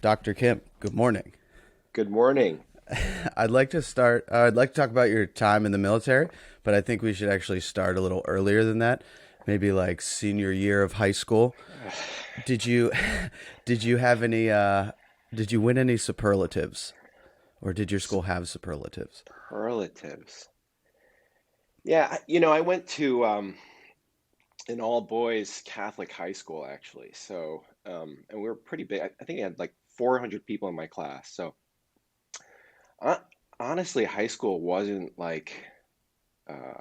Dr. Kemp, good morning. Good morning. I'd like to talk about your time in the military, but I think we should actually start a little earlier than that. Maybe like senior year of high school. Did you did you have any did you win any superlatives, or did your school have superlatives? Superlatives. Yeah, I went to an all boys Catholic high school actually. And we were pretty big. I think I had like 400 people in my class. So, uh, honestly, high school wasn't like, uh,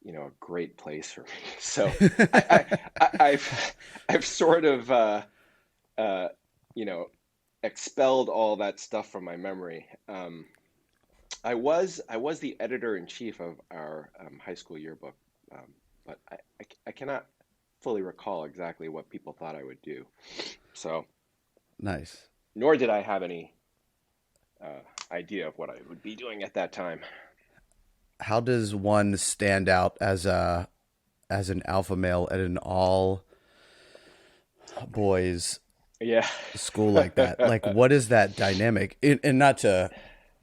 a great place for me. So, I've sort of, uh, you know, expelled all that stuff from my memory. I was the editor in chief of our high school yearbook, but I cannot fully recall exactly what people thought I would do. So, Nice. nor did I have any idea of what I would be doing at that time. How does one stand out as an alpha male at an all boys Yeah. school like that? Like, what is that dynamic? And not to,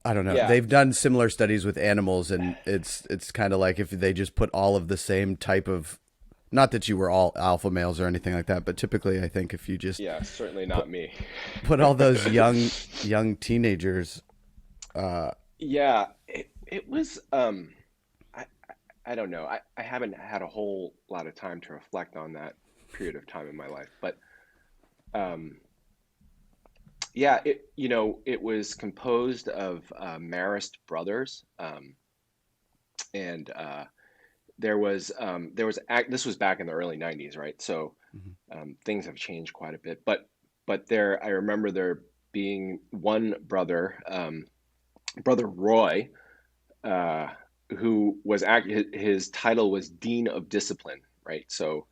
I don't know. Yeah. They've done similar studies with animals, and it's kind of like if they just put all of the same type of, not that you were all alpha males or anything like that, but typically I think if you just Yeah, certainly put not me. put all those young teenagers, uh, Yeah, it was I I don't know. I haven't had a whole lot of time to reflect on that period of time in my life, but um yeah, it was composed of Marist brothers, and this was back in the early 90s, right? So things have changed quite a bit, but I remember there being one brother, brother Roy, uh, who his title was Dean of Discipline, right? So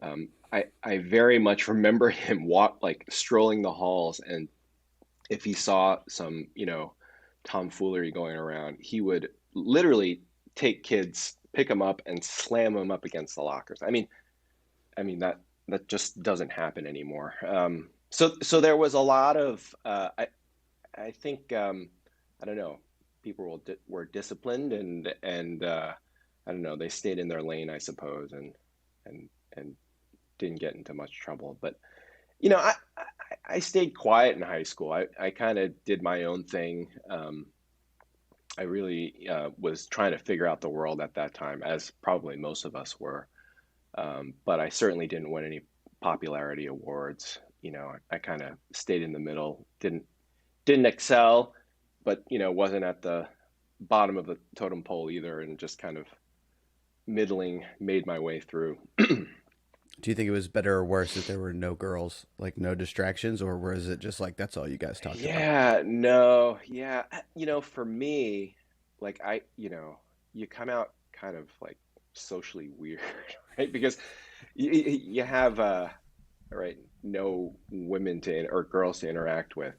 I very much remember him like strolling the halls, and if he saw some, tomfoolery going around, he would literally take kids, pick them up, and slam them up against the lockers. I mean that just doesn't happen anymore. So there was a lot of I think I don't know, people were disciplined, and I don't know, they stayed in their lane, I suppose, and didn't get into much trouble. But I stayed quiet in high school. I kind of did my own thing. I really was trying to figure out the world at that time, as probably most of us were. But I certainly didn't win any popularity awards. I kind of stayed in the middle. Didn't excel, but wasn't at the bottom of the totem pole either, and just kind of middling made my way through. do you think it was better or worse that there were no girls, like no distractions, or was it just like that's all you guys talked about? Yeah, no, yeah. For me, like you come out kind of like socially weird, right? Because you have right, no women or girls to interact with.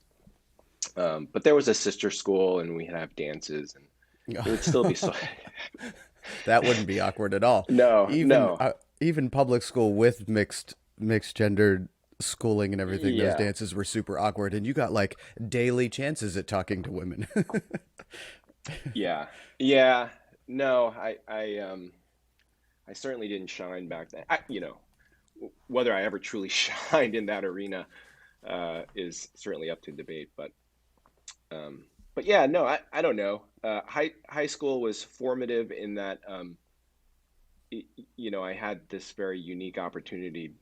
But there was a sister school, and we'd have dances, and it would still be so. That wouldn't be awkward at all. No, Even no, even public school with mixed gendered schooling and everything, those yeah, dances were super awkward, and you got like daily chances at talking to women. yeah, yeah. No, I certainly didn't shine back then. Whether I ever truly shined in that arena is certainly up to debate. But yeah, no, I don't know. High school was formative in that I had this very unique opportunity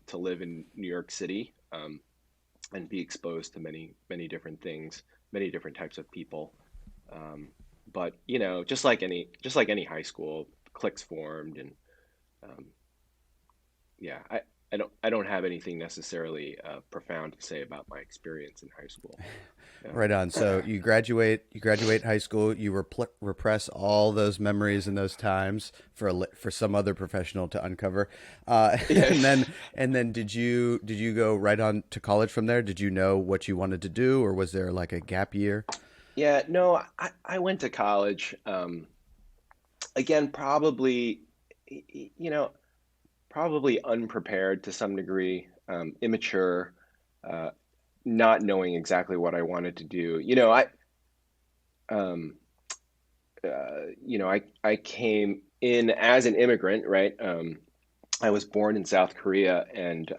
to live in New York City, and be exposed to many different things, many different types of people. Um, but just like any high school, cliques formed, and um, yeah, I don't have anything necessarily profound to say about my experience in high school. Right on. So you graduate high school, you repress all those memories and those times for for some other professional to uncover, Yeah. and then did you go right on to college from there? Did you know what you wanted to do, or was there like a gap year? Yeah, no, I went to college. Again, probably, y- y- you know, probably unprepared to some degree, immature, uh, not knowing exactly what I wanted to do. Um, I came in as an immigrant, right? I was born in South Korea, and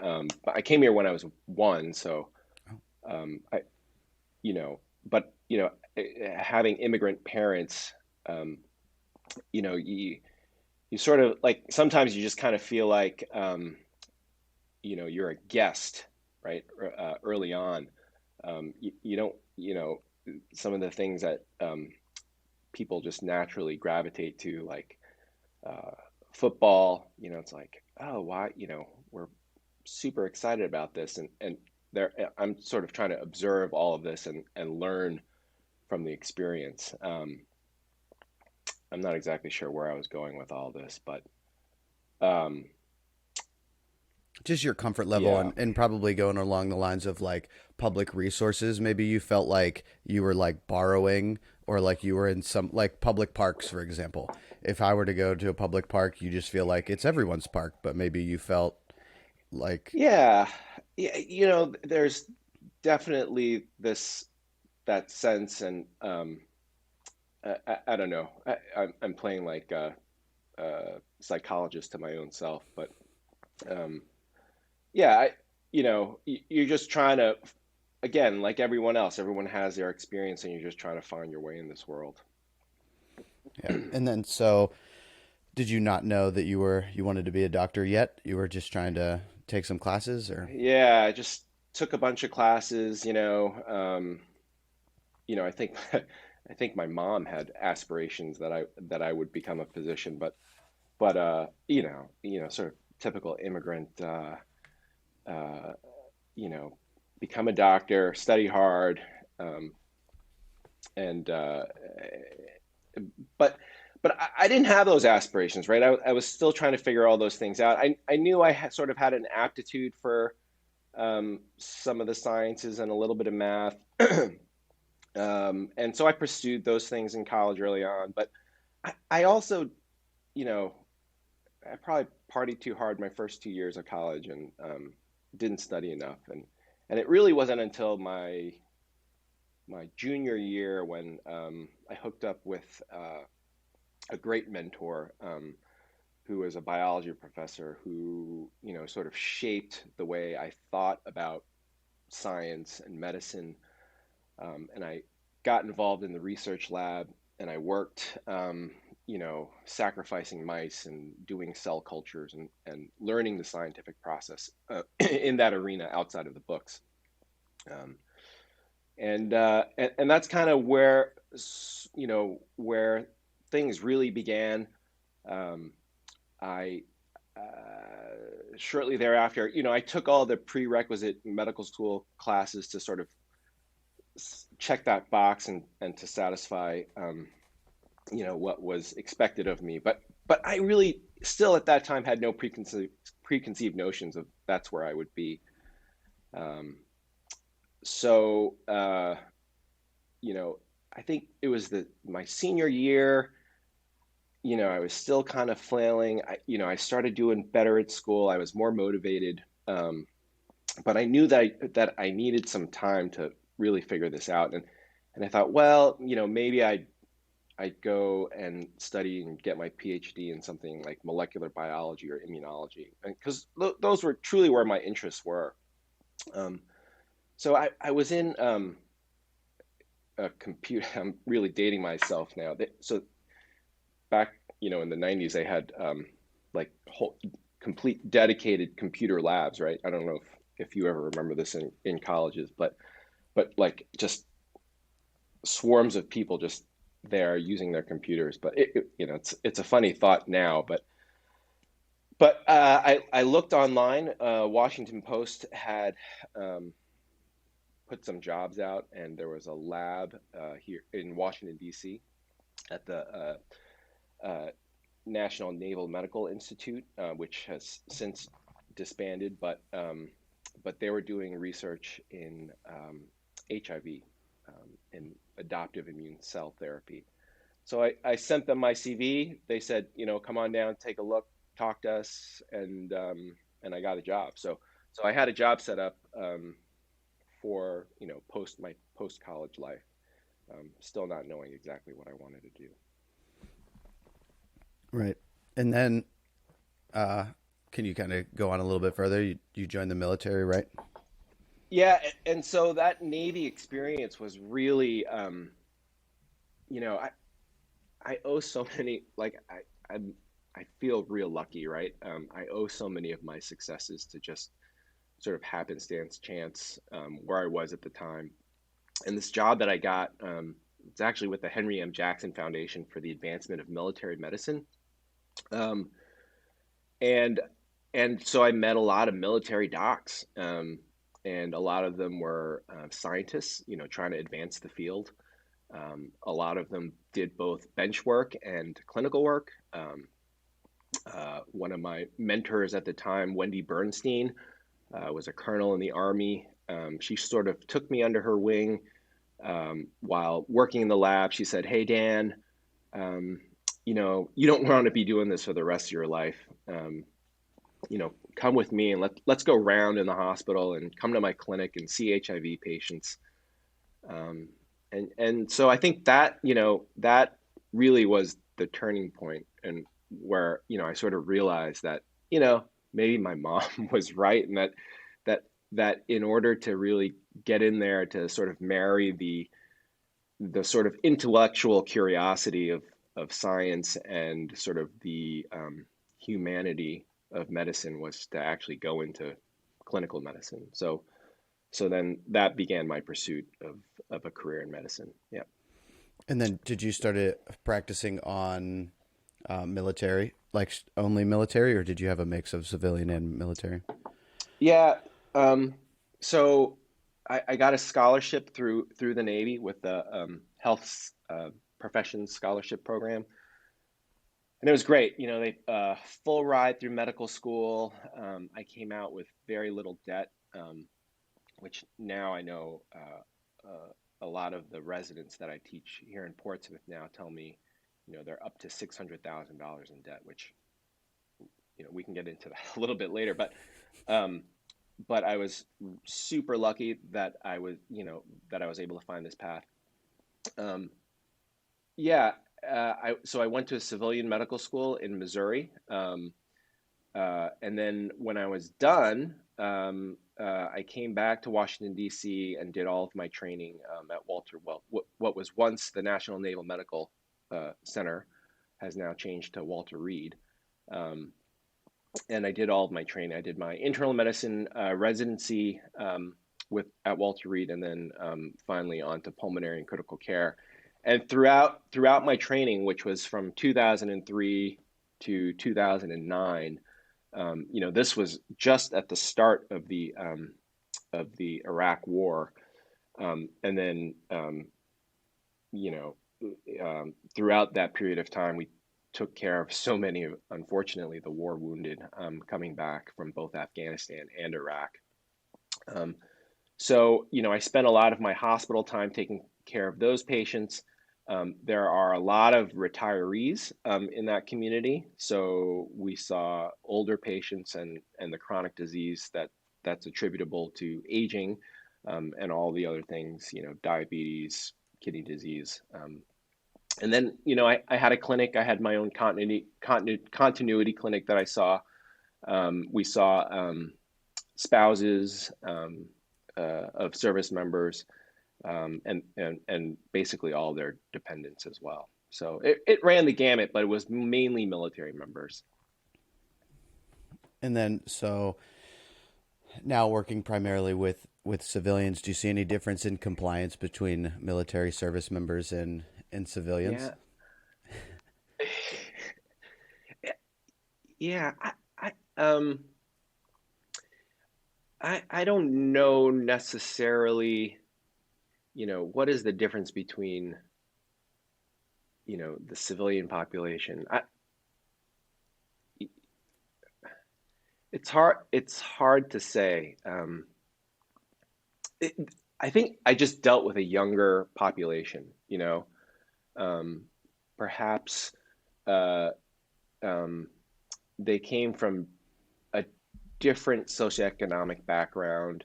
I came here when I was one. So, I, you know, but having immigrant parents, um, you sort of like sometimes you just kind of feel like you're a guest, right? Early on, you don't, some of the things that people just naturally gravitate to, like uh, football. It's like, oh, why? We're super excited about this, and there, I'm sort of trying to observe all of this and learn from the experience. I'm not exactly sure where I was going with all this, but um, Just your comfort level, yeah, and probably going along the lines of like public resources. Maybe you felt like you were like borrowing, or like you were in some like public parks, for example. If I were to go to a public park, you just feel like it's everyone's park, but maybe you felt like, yeah, yeah. There's definitely that sense, and I don't know. I'm playing like a psychologist to my own self, but um, yeah, you're just trying to, again, like everyone else, everyone has their experience, and you're just trying to find your way in this world. yeah. And then so, did you not know that you wanted to be a doctor yet? You were just trying to take some classes, or Yeah, I just took a bunch of classes. I think I think my mom had aspirations that I would become a physician, but sort of typical immigrant, uh, you know, become a doctor, study hard, um, and but I didn't have those aspirations, right? I was still trying to figure all those things out. I knew sort of had an aptitude for some of the sciences and a little bit of math. And so I pursued those things in college early on. But I also, you know, I probably partied too hard my first 2 years of college, and didn't study enough. And it really wasn't until my junior year when I hooked up with a great mentor, who was a biology professor who, sort of shaped the way I thought about science and medicine. And I got involved in the research lab, and I worked, sacrificing mice and doing cell cultures, and learning the scientific process in that arena outside of the books. Um, and that's kind of where things really began. Um, I Shortly thereafter, I took all the prerequisite medical school classes to sort of check that box, and to satisfy what was expected of me. But I really still at that time had no preconceived notions of that's where I would be. Um, so you know, I think it was my senior year. I was still kind of flailing. I started doing better at school. I was more motivated, but I knew that I needed some time to really figure this out. And I thought, well, maybe I'd go and study and get my PhD in something like molecular biology or immunology, because those were truly where my interests were. Um, so I was in a computer. I'm really dating myself now. So back, in the 90s, they had like whole complete dedicated computer labs, right? I don't know if you ever remember this in colleges, but like just swarms of people just there using their computers. But it's a funny thought now. But I looked online. Washington Post had put some jobs out, and there was a lab here in Washington D.C. at the National Naval Medical Institute, which has since disbanded, but they were doing research in HIV, in adoptive immune cell therapy. So I sent them my CV. They said, come on down, take a look, talk to us, and I got a job. So I had a job set up for, post college life, still not knowing exactly what I wanted to do. Right. And then, uh, can you kind of go on a little bit further? You joined the military, right? Yeah, and so that Navy experience was really, you know, I I owe so many, I'm I feel real lucky, right? I owe so many of my successes to just sort of happenstance, chance, where I was at the time. And this job that I got, it's actually with the Henry M. Jackson Foundation for the Advancement of Military Medicine. Um, and and so I met a lot of military docs, and a lot of them were scientists, trying to advance the field. A lot of them did both bench work and clinical work. One of my mentors at the time, Wendy Bernstein, was a colonel in the Army. She sort of took me under her wing while working in the lab. She said, "Hey, Dan, um, you don't want to be doing this for the rest of your life. Come with me and let's go around in the hospital and come to my clinic and see HIV patients." Um, and so I think that, that really was the turning point, and where, I sort of realized that, maybe my mom was right, and that in order to really get in there to sort of marry the sort of intellectual curiosity of science and sort of the humanity of medicine, was to actually go into clinical medicine. So then that began my pursuit of a career in medicine. Yeah. And then did you start it practicing on military, like only military, or did you have a mix of civilian and military? Yeah. Um, so I got a scholarship through the Navy with the health professions scholarship program, and it was great. They full ride through medical school. I came out with very little debt, which now I know, a lot of the residents that I teach here in Portsmouth now tell me, they're up to $600,000 in debt, which, we can get into that a little bit later. Um, but I was super lucky that I was able to find this path. Um, yeah, so I went to a civilian medical school in Missouri, and then when I was done, I came back to Washington D.C. and did all of my training at what was once the National Naval Medical Center, has now changed to Walter Reed. Um, and I did all of my training. I did my internal medicine residency at Walter Reed, and then finally on to pulmonary and critical care. And throughout my training, which was from 2003 to 2009, this was just at the start of the Iraq War, and then you know throughout that period of time, we took care of so many of, unfortunately, the war wounded coming back from both Afghanistan and Iraq. Um, so, I spent a lot of my hospital time taking care of those patients. There are a lot of retirees in that community. So we saw older patients and the chronic disease that's attributable to aging, and all the other things, diabetes, kidney disease. And then, I had a clinic. I had my own continuity clinic that I saw. We saw spouses of service members, and basically all their dependents as well. So it ran the gamut, but it was mainly military members. And then, so now working primarily with civilians, do you see any difference in compliance between military service members and civilians? Yeah, yeah. I don't know necessarily, what is the difference between, the civilian population. It's hard to say. It, I think I just dealt with a younger population, um, perhaps uh, um, they came from a different socioeconomic background.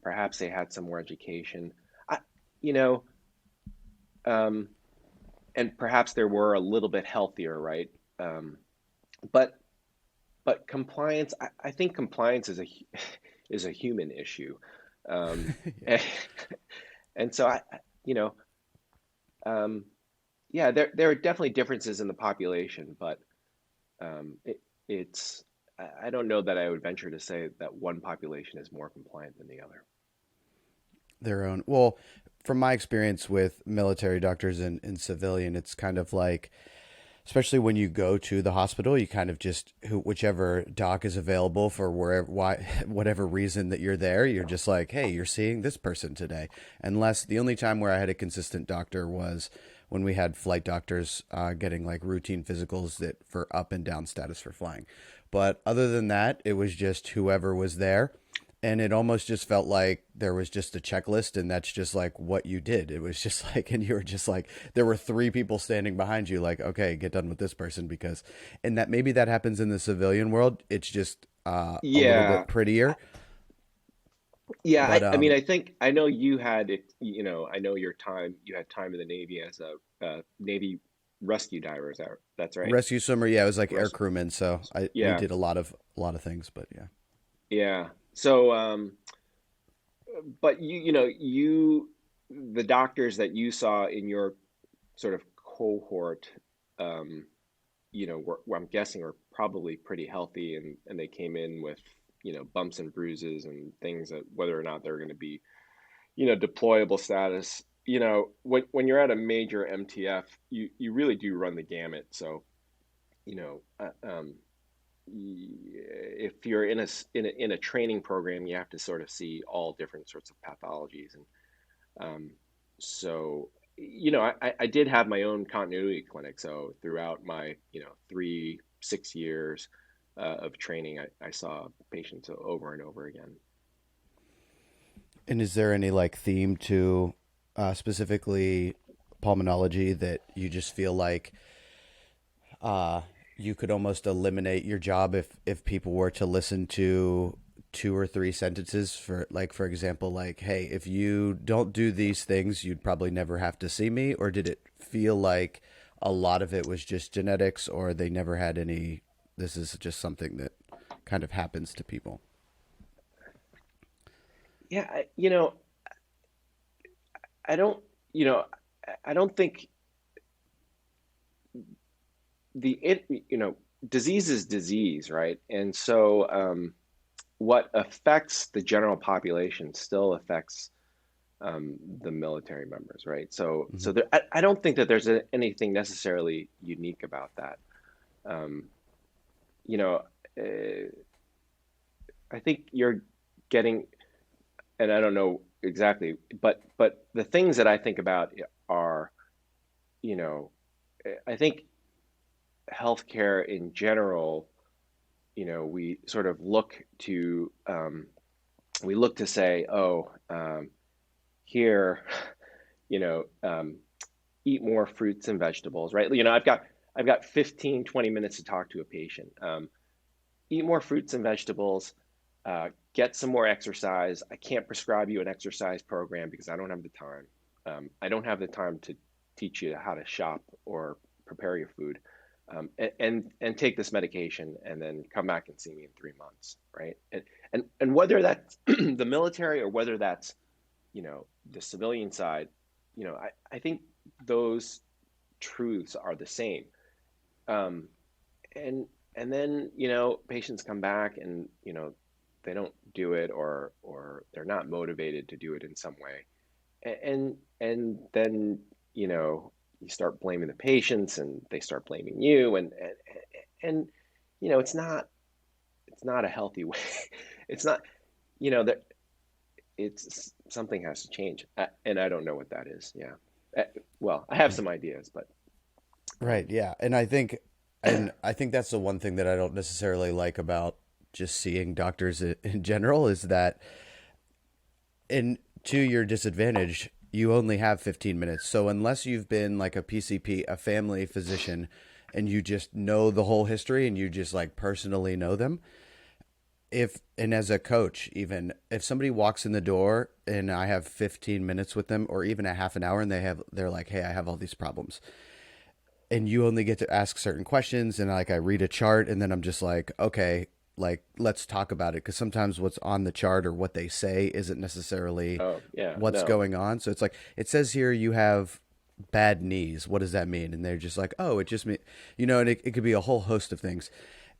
Perhaps they had some more education. I, you know, um, and perhaps they were a little bit healthier, right? Um, but but compliance, I think compliance is a is a human issue, um, Yeah. and, and so you know, um, yeah, there are definitely differences in the population, but it's I don't know that I would venture to say that one population is more compliant than the other. Their own. Well, from my experience with military doctors and civilian, it's kind of like, especially when you go to the hospital, you kind of just whichever doc is available for wherever why whatever reason that you're there, you're just like, hey, you're seeing this person today. Unless the only time where I had a consistent doctor was when we had flight doctors getting like routine physicals that for up and down status for flying. But other than that, it was just whoever was there. And it almost just felt like there was just a checklist, and that's just like what you did. It was just like, and you were just like, there were three people standing behind you, like, okay, get done with this person because, and that maybe that happens in the civilian world. It's just a little Yeah, bit prettier. yeah. But I mean, I think I know you had it. I know your time. You had time in the Navy as a Navy rescue diver. That's right? rescue swimmer, yeah, it was like air Res crewman, so we yeah, did a lot of things, but yeah. yeah. So, but the doctors that you saw in your sort of cohort, um, were I'm guessing are probably pretty healthy, and they came in with bumps and bruises and things that whether or not they're going to be deployable status. When you're at a major MTF, you really do run the gamut. So you know, if you're in a training program, you have to sort of see all different sorts of pathologies, and um, so I did have my own continuity clinic. So throughout my 3 6 years of training, I saw patients over and over again. And is there any like theme to specifically pulmonology that you just feel like uh, you could almost eliminate your job if people were to listen to two or three sentences for like for example like hey if you don't do these things you'd probably never have to see me, or did it feel like a lot of it was just genetics, or they never had any, this is just something that kind of happens to people? Yeah, I don't, you know, I don't think disease is disease, right? And so, what affects the general population still affects the military members, right? So Hmm. I don't think that there's anything necessarily unique about that. Um, you know, uh, I think you're getting, and I don't know exactly, but the things that I think about are, you know, I think healthcare in general, we sort of look to say, oh, here, you know, um, eat more fruits and vegetables, right? I've got 15, 20 minutes to talk to a patient. Eat more fruits and vegetables, get some more exercise. I can't prescribe you an exercise program because I don't have the time. I don't have the time to teach you how to shop or prepare your food. And take this medication and then come back and see me in 3 months, right? And whether that's the military or whether that's the civilian side, I think those truths are the same. Um, and and then patients come back and they don't do it, or they're not motivated to do it in some way, and then you start blaming the patients and they start blaming you, and it's not a healthy way. It's not that it's something has to change, and I don't know what that is. Yeah. Uh, well, I have Right. some ideas, but Right, um, yeah. And I think that's the one thing that I don't necessarily like about just seeing doctors in general is that, and to your disadvantage, you only have 15 minutes. So unless you've been like a PCP, a family physician, and you just know the whole history and you just like personally know them, if, and as a coach, even if somebody walks in the door and I have 15 minutes with them or even a half an hour and they're like, hey, I have all these problems, and you only get to ask certain questions, and like I read a chart and then I'm just like, okay, like let's talk about it, because sometimes what's on the chart or what they say isn't necessarily Oh, yeah, what's no. going on. So it's like it says here you have bad knees. What does that mean? And they're just like, oh, it just mean, and it could be a whole host of things.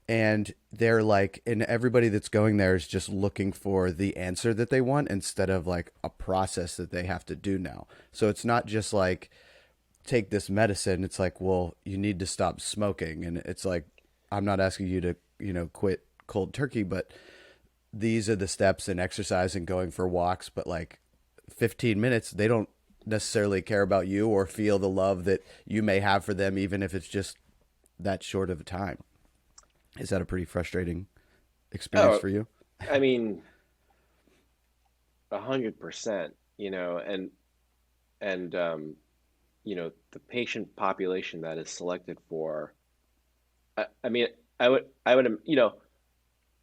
And they're like, and everybody that's going there is just looking for the answer that they want instead of like a process that they have to do now. So it's not just like take this medicine. It's like, well, you need to stop smoking. And it's like, I'm not asking you to, quit cold turkey, but these are the steps, and exercise and going for walks. But like 15 minutes, they don't necessarily care about you or feel the love that you may have for them, even if it's just that short of a time. Is that a pretty frustrating experience Oh, for you? I mean, 100%, and the patient population that is selected for, I mean, I would,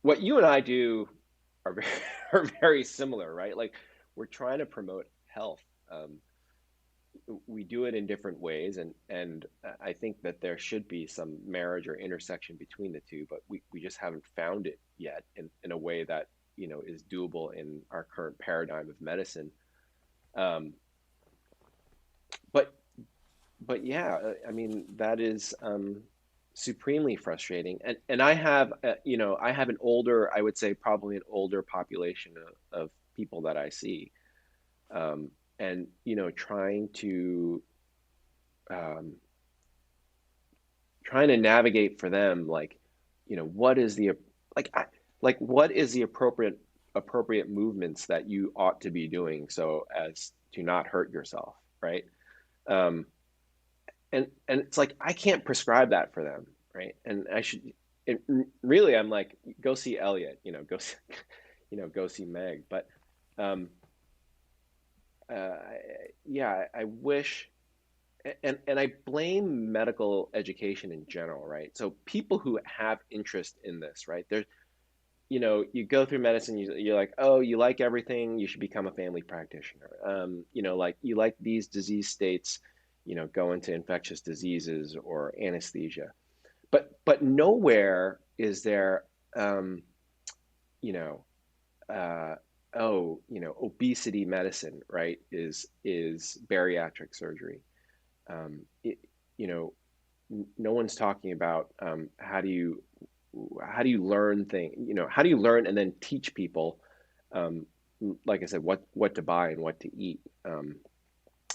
what you and I do are very, are very similar, right? Like we're trying to promote health. Um, we do it in different ways, and I think that there should be some marriage or intersection between the two, but we just haven't found it yet in a way that is doable in our current paradigm of medicine. Um, but but yeah, I mean that is supremely frustrating, and I have I have an older, I would say probably an older population of people that I see, um, and um, trying to navigate for them, like what is the like I, like what is the appropriate movements that you ought to be doing so as to not hurt yourself, right? um, and it's like I can't prescribe that for them, right? And I should it, really, I'm like, go see Elliot, go see, go see Meg. But um, uh, yeah, I wish, and I blame medical education in general, right? So people who have interest in this, right? There's, you go through medicine, you're like, oh, you like everything, you should become a family practitioner. Like you like these disease states, go into infectious diseases or anesthesia. But nowhere is there, um, you know, obesity medicine, right? Is bariatric surgery. It, you know, no one's talking about how do you learn how do you learn and then teach people, um, like I said, what to buy and what to eat.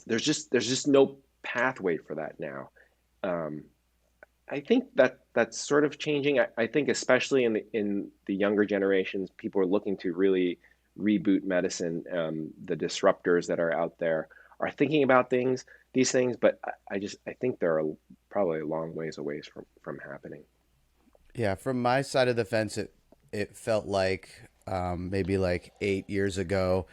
There's just no pathway for that now. Um, I think that that's sort of changing. I think especially in the younger generations, people are looking to really reboot medicine. The disruptors that are out there are thinking about these things, but I think they're probably a long ways away from happening. Yeah, from my side of the fence, it felt like maybe like 8 years ago,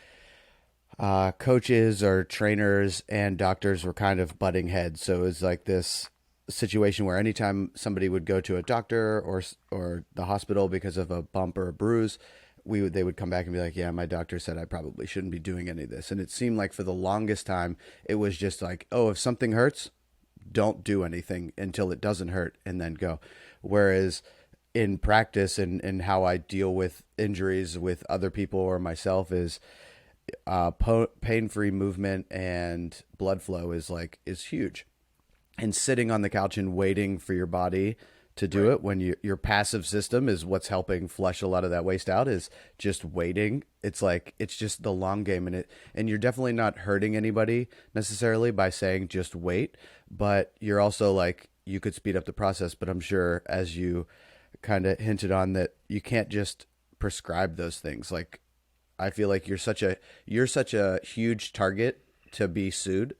coaches or trainers and doctors were kind of butting heads. So it was like this situation where anytime somebody would go to a doctor or the hospital because of a bump or a bruise, they would come back and be like, "Yeah, my doctor said I probably shouldn't be doing any of this." And it seemed like for the longest time, it was just like, "Oh, if something hurts, don't do anything until it doesn't hurt and then go." Whereas in practice and how I deal with injuries with other people or myself is pain-free movement and blood flow is huge. And sitting on the couch and waiting for your body to do Right. it when your passive system is what's helping flush a lot of that waste out is just waiting. It's like it's just the long game, and you're definitely not hurting anybody necessarily by saying just wait, but you're also like you could speed up the process. But I'm sure, as you kind of hinted on, that you can't just prescribe those things. Like I feel like you're such a huge target to be sued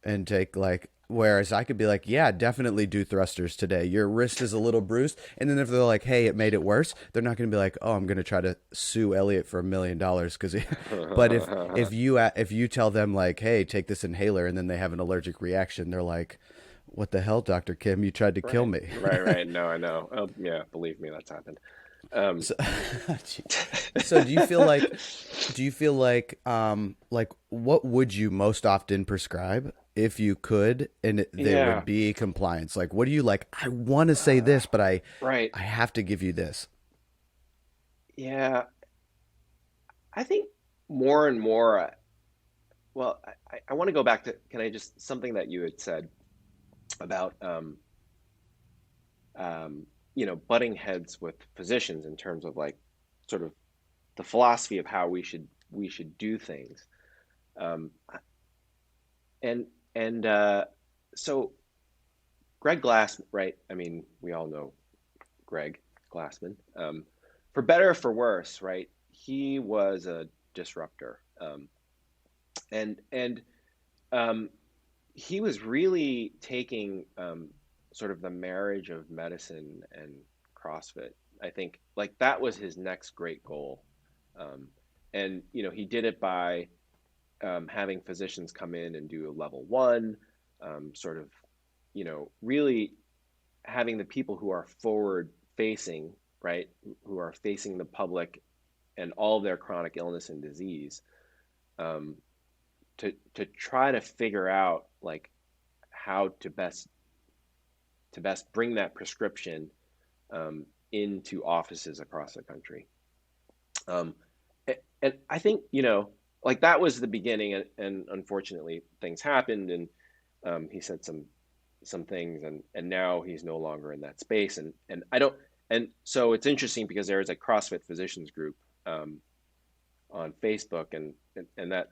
and take like, whereas I could be like, yeah, definitely do thrusters today. Your wrist is a little bruised, and then if they're like, hey, it made it worse, they're not going to be like, oh, I'm going to try to sue Elliot for $1 million because. But if you tell them like, hey, take this inhaler, and then they have an allergic reaction, they're like, what the hell, Dr. Kim? You tried to kill Right, me. right, right. No, I know. Oh, yeah, believe me, that's happened. Um, So, so do you feel like what would you most often prescribe if you could and there yeah, would be compliance? Like what do you like? I want to say uh, this, but I right. I have to give you this. Yeah, I think more and more. Well, I want to go back to, can I just, something that you had said about, butting heads with physicians in terms of like sort of the philosophy of how we should do things. Um, and and so Greg Glass, right? I mean, we all know Greg Glassman. For better or for worse, right? He was a disruptor, and um, he was really taking sort of the marriage of medicine and CrossFit. I think like that was his next great goal, um, and he did it by having physicians come in and do a level one, sort of, really having the people who are forward facing, right, who are facing the public and all of their chronic illness and disease, um, to try to figure out like how to best bring that prescription into offices across the country. Um, and I think, like that was the beginning, and unfortunately things happened, and he said some things, and now he's no longer in that space, and I don't, and so it's interesting because there is a CrossFit physicians group um, on Facebook, and that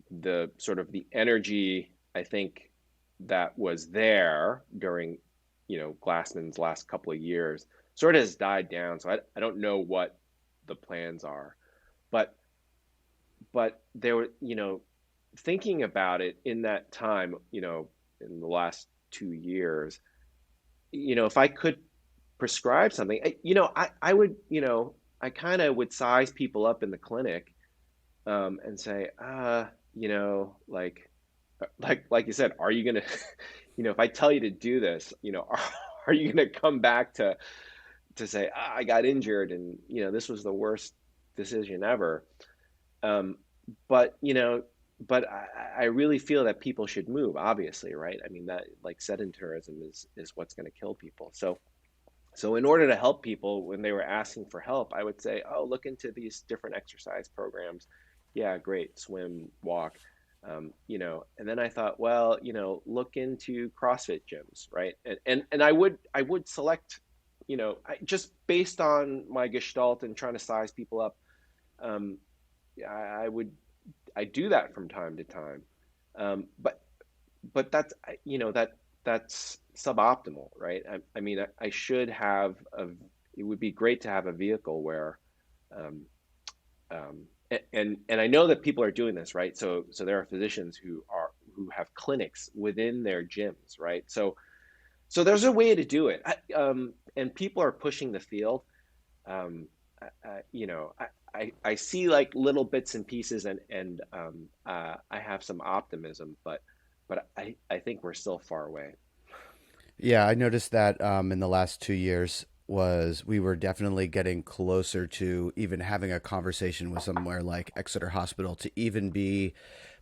the sort of the energy I think that was there during Glassman's last couple of years sort of has died down. So I don't know what the plans are, but there were, thinking about it in that time, in the last 2 years, if I could prescribe something, I would, I kind of would size people up in the clinic, and say, like you said, are you gonna, if I tell you to do this, are you gonna come back to say, I got injured and this was the worst decision ever? Um, but I really feel that people should move, obviously, right? I mean that like sedentarism is what's going to kill people. So in order to help people when they were asking for help, I would say, oh, look into these different exercise programs. Yeah, great, swim, walk. And then I thought, well, look into CrossFit gyms, right? And I would select, just based on my gestalt and trying to size people up, um, I would I do that from time to time, but that's that's suboptimal, right? I mean, I should have a. It would be great to have a vehicle where, um, and I know that people are doing this, right? So there are physicians who have clinics within their gyms, right? So there's a way to do it, and people are pushing the field. Um, I see like little bits and pieces, and I have some optimism, but I think we're still far away. Yeah, I noticed that in the last 2 years was we were definitely getting closer to even having a conversation with somewhere like Exeter Hospital to even be,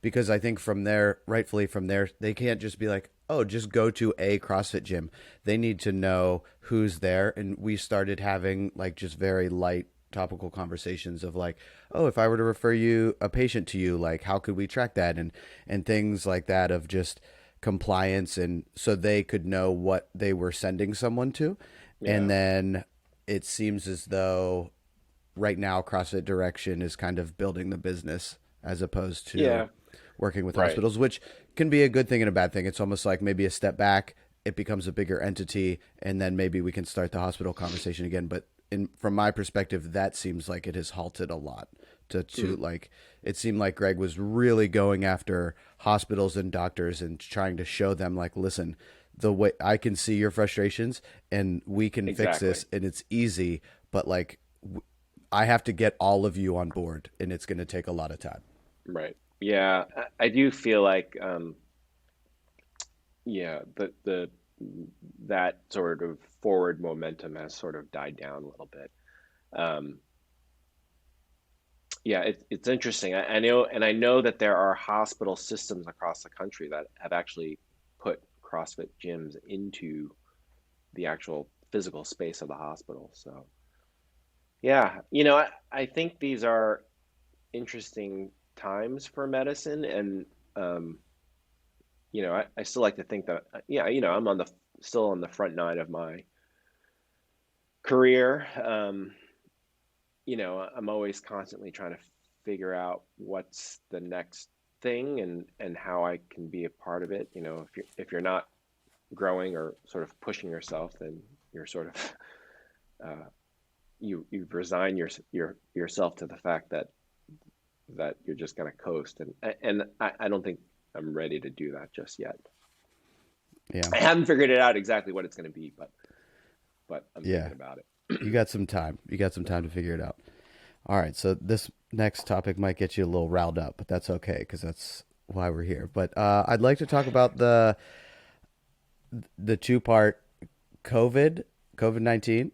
because I think from there, rightfully from there, they can't just be like, oh, just go to a CrossFit gym. They need to know who's there. And we started having like just very light topical conversations of like, oh, if I were to refer you a patient to you, like how could we track that and things like that of just compliance and so they could know what they were sending someone to. And Yeah, then it seems as though right now CrossFit Direction is kind of building the business as opposed to yeah, working with right. hospitals, which can be a good thing and a bad thing. It's almost like maybe a step back, it becomes a bigger entity, and then maybe we can start the hospital conversation again. But from my perspective, that seems like it has halted a lot. To Hmm. like, it seemed like Greg was really going after hospitals and doctors and trying to show them like, listen, the way I can see your frustrations and we can fix Exactly. this and it's easy, but like I have to get all of you on board and it's going to take a lot of time. Right. Yeah, I do feel like, yeah, the that sort of forward momentum has sort of died down a little bit. Um, yeah, it's interesting. I know, and I know that there are hospital systems across the country that have actually put CrossFit gyms into the actual physical space of the hospital. So, yeah, I think these are interesting times for medicine, and um, I still like to think that, yeah, I'm still on the front nine of my career. I'm always constantly trying to figure out what's the next thing, and how I can be a part of it. If you're not growing or sort of pushing yourself, then you're sort of you resign yourself to the fact that you're just going to coast, and I don't think I'm ready to do that just yet. Yeah. I haven't figured it out exactly what it's going to be, but I'm Yeah. thinking about it. You got some time. You got some time to figure it out. All right. So this next topic might get you a little riled up, but that's okay because that's why we're here. But I'd like to talk about the two-part COVID-19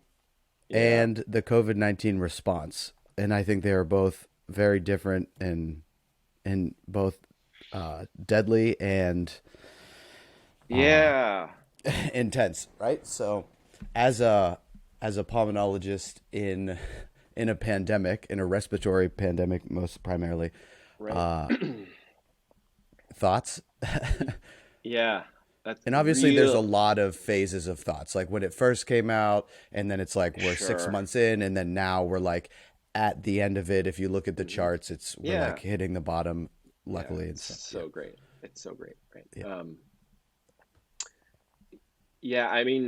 Yeah. and the COVID-19 response. And I think they are both very different and both deadly and Yeah. intense, right? So, as a pulmonologist in a pandemic, in a respiratory pandemic, most primarily, Right. thoughts. Yeah. That's And obviously, there's a real. lot of phases of thoughts. Like when it first came out, and then it's like we're six Sure. months in, and then now we're like at the end of it. If you look at the Hmm. charts, we're Yeah. like hitting the bottom, Yeah. luckily, and It's stuff. Yeah, so great. It's so great. Right. yeah, Yeah. I mean,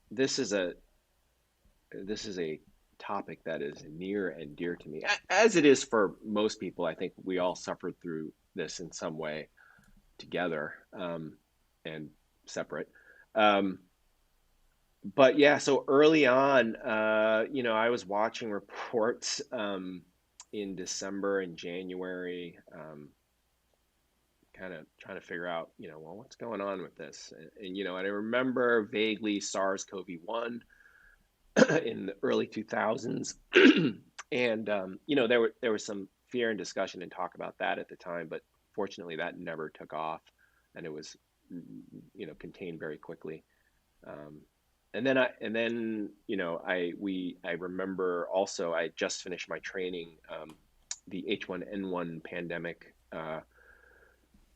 this is a this is a topic that is near and dear to me, as it is for most people. I think we all suffered through this in some way together, and separate. Um, but yeah, so early on, I was watching reports in December and January, kind of trying to figure out, well, what's going on with this? And I remember vaguely SARS CoV-1 in the early 2000s. And there was some fear and discussion and talk about that at the time, but fortunately that never took off, and it was contained very quickly. Um, and then I remember also I just finished my training, the H1N1 pandemic,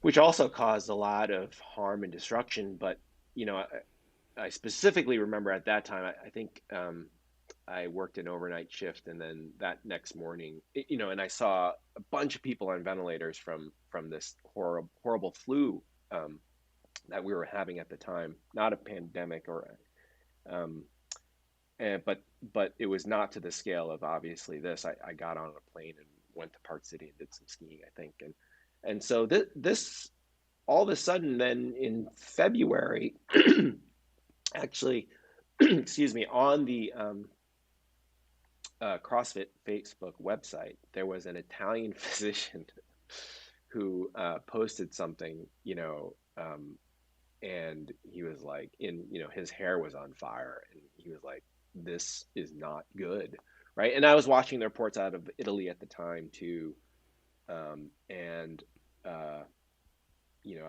which also caused a lot of harm and destruction. But I specifically remember at that time, I think, I worked an overnight shift, and then that next morning, and I saw a bunch of people on ventilators from this horrible flu, that we were having at the time. Not a pandemic, or um, but it was not to the scale of obviously this. I got on a plane and went to Park City and did some skiing, I think, and so this all of a sudden then in February, actually, excuse me, on the CrossFit Facebook website, there was an Italian physician who posted something, and he was like, his hair was on fire, and he was like, "This is not good," right? And I was watching the reports out of Italy at the time too, and uh,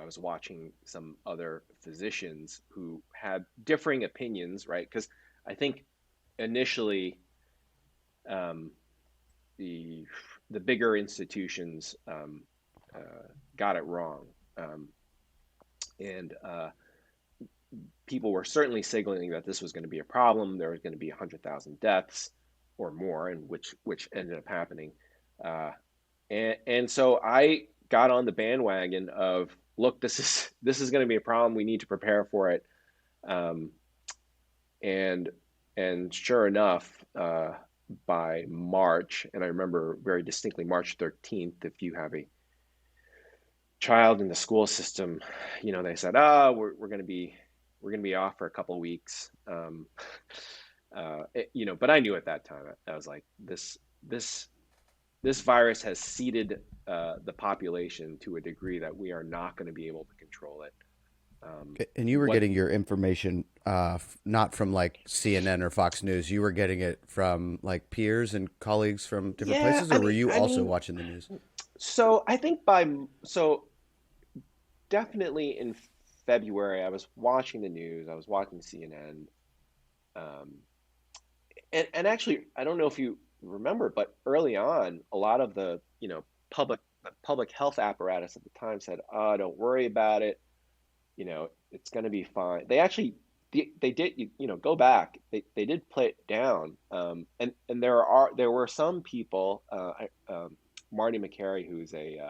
I was watching some other physicians who had differing opinions, right? Because I think initially, um, the the bigger institutions, got it wrong, and people were certainly signaling that this was going to be a problem. There was going to be 100,000 deaths or more, and which ended up happening. Uh, and so I got on the bandwagon of, look, this is going to be a problem. We need to prepare for it. Um, and and sure enough, by March, and I remember very distinctly March 13th, if you have a child in the school system, they said, "Oh, we're going to be off for a couple of weeks." But I knew at that time, I was like, this this virus has seeded the population to a degree that we are not going to be able to control it. And you were What? getting your information not from like CNN or Fox News. You were getting it from like peers and colleagues from different Yeah, places, or were you I also mean, watching the news? so I think so definitely in February, I was watching the news. I was watching CNN. Um, and actually, I don't know if you remember, but early on, a lot of the, public public health apparatus at the time said, "Oh, don't worry about it. It's going to be fine." They actually they did, go back. They did play it down. And there were some people, Marty McCary, who's a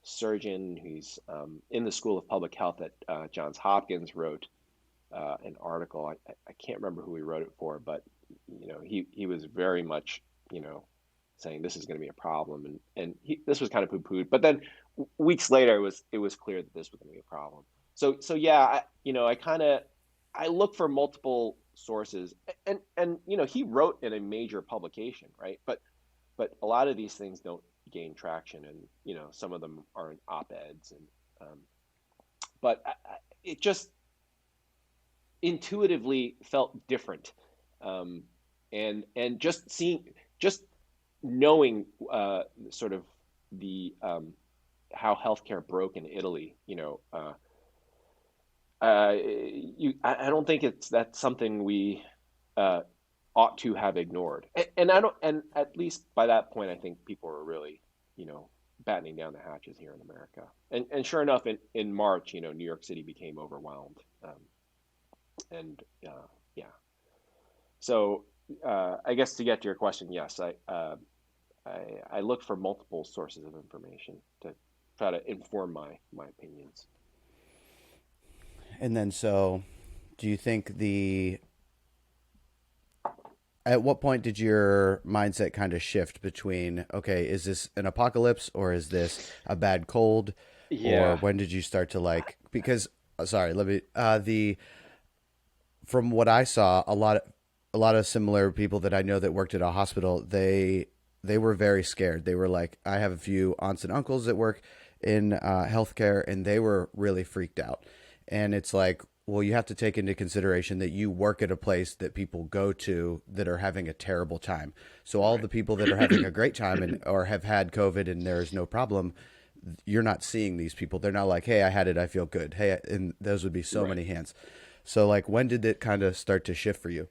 surgeon who's in the School of Public Health at Johns Hopkins, wrote an article. I can't remember who he wrote it for, but he was very much saying this is going to be a problem, and this was kind of poo-pooed. But then weeks later, it was clear that this was going to be a problem. So yeah, I look for multiple sources, and he wrote in a major publication, right? But a lot of these things don't gain traction, and some of them are in op-eds, and um, but it just intuitively felt different, um, and just knowing sort of the how healthcare broke in Italy. I don't think that's something we uh, ought to have ignored, and I don't, and at least by that point, I think people were really, you know, battening down the hatches here in America. And sure enough, in March, New York City became overwhelmed. And yeah, so I guess to get to your question, yes, I look for multiple sources of information to try to inform my opinions. And then, so do you think at what point did your mindset kind of shift between, okay, is this an apocalypse or is this a bad cold? Or Yeah, when did you start to like, because, sorry, let me, from what I saw, a lot of similar people that I know that worked at a hospital, they were very scared. They were like, I have a few aunts and uncles that work in healthcare, and they were really freaked out. And it's like, well, you have to take into consideration that you work at a place that people go to that are having a terrible time. So all right. the people that are having a great time and or have had COVID and there is no problem, you're not seeing these people. They're not like, hey, I had it, I feel good. Hey, and those would be so Right. many hands. So like, when did it kind of start to shift for you?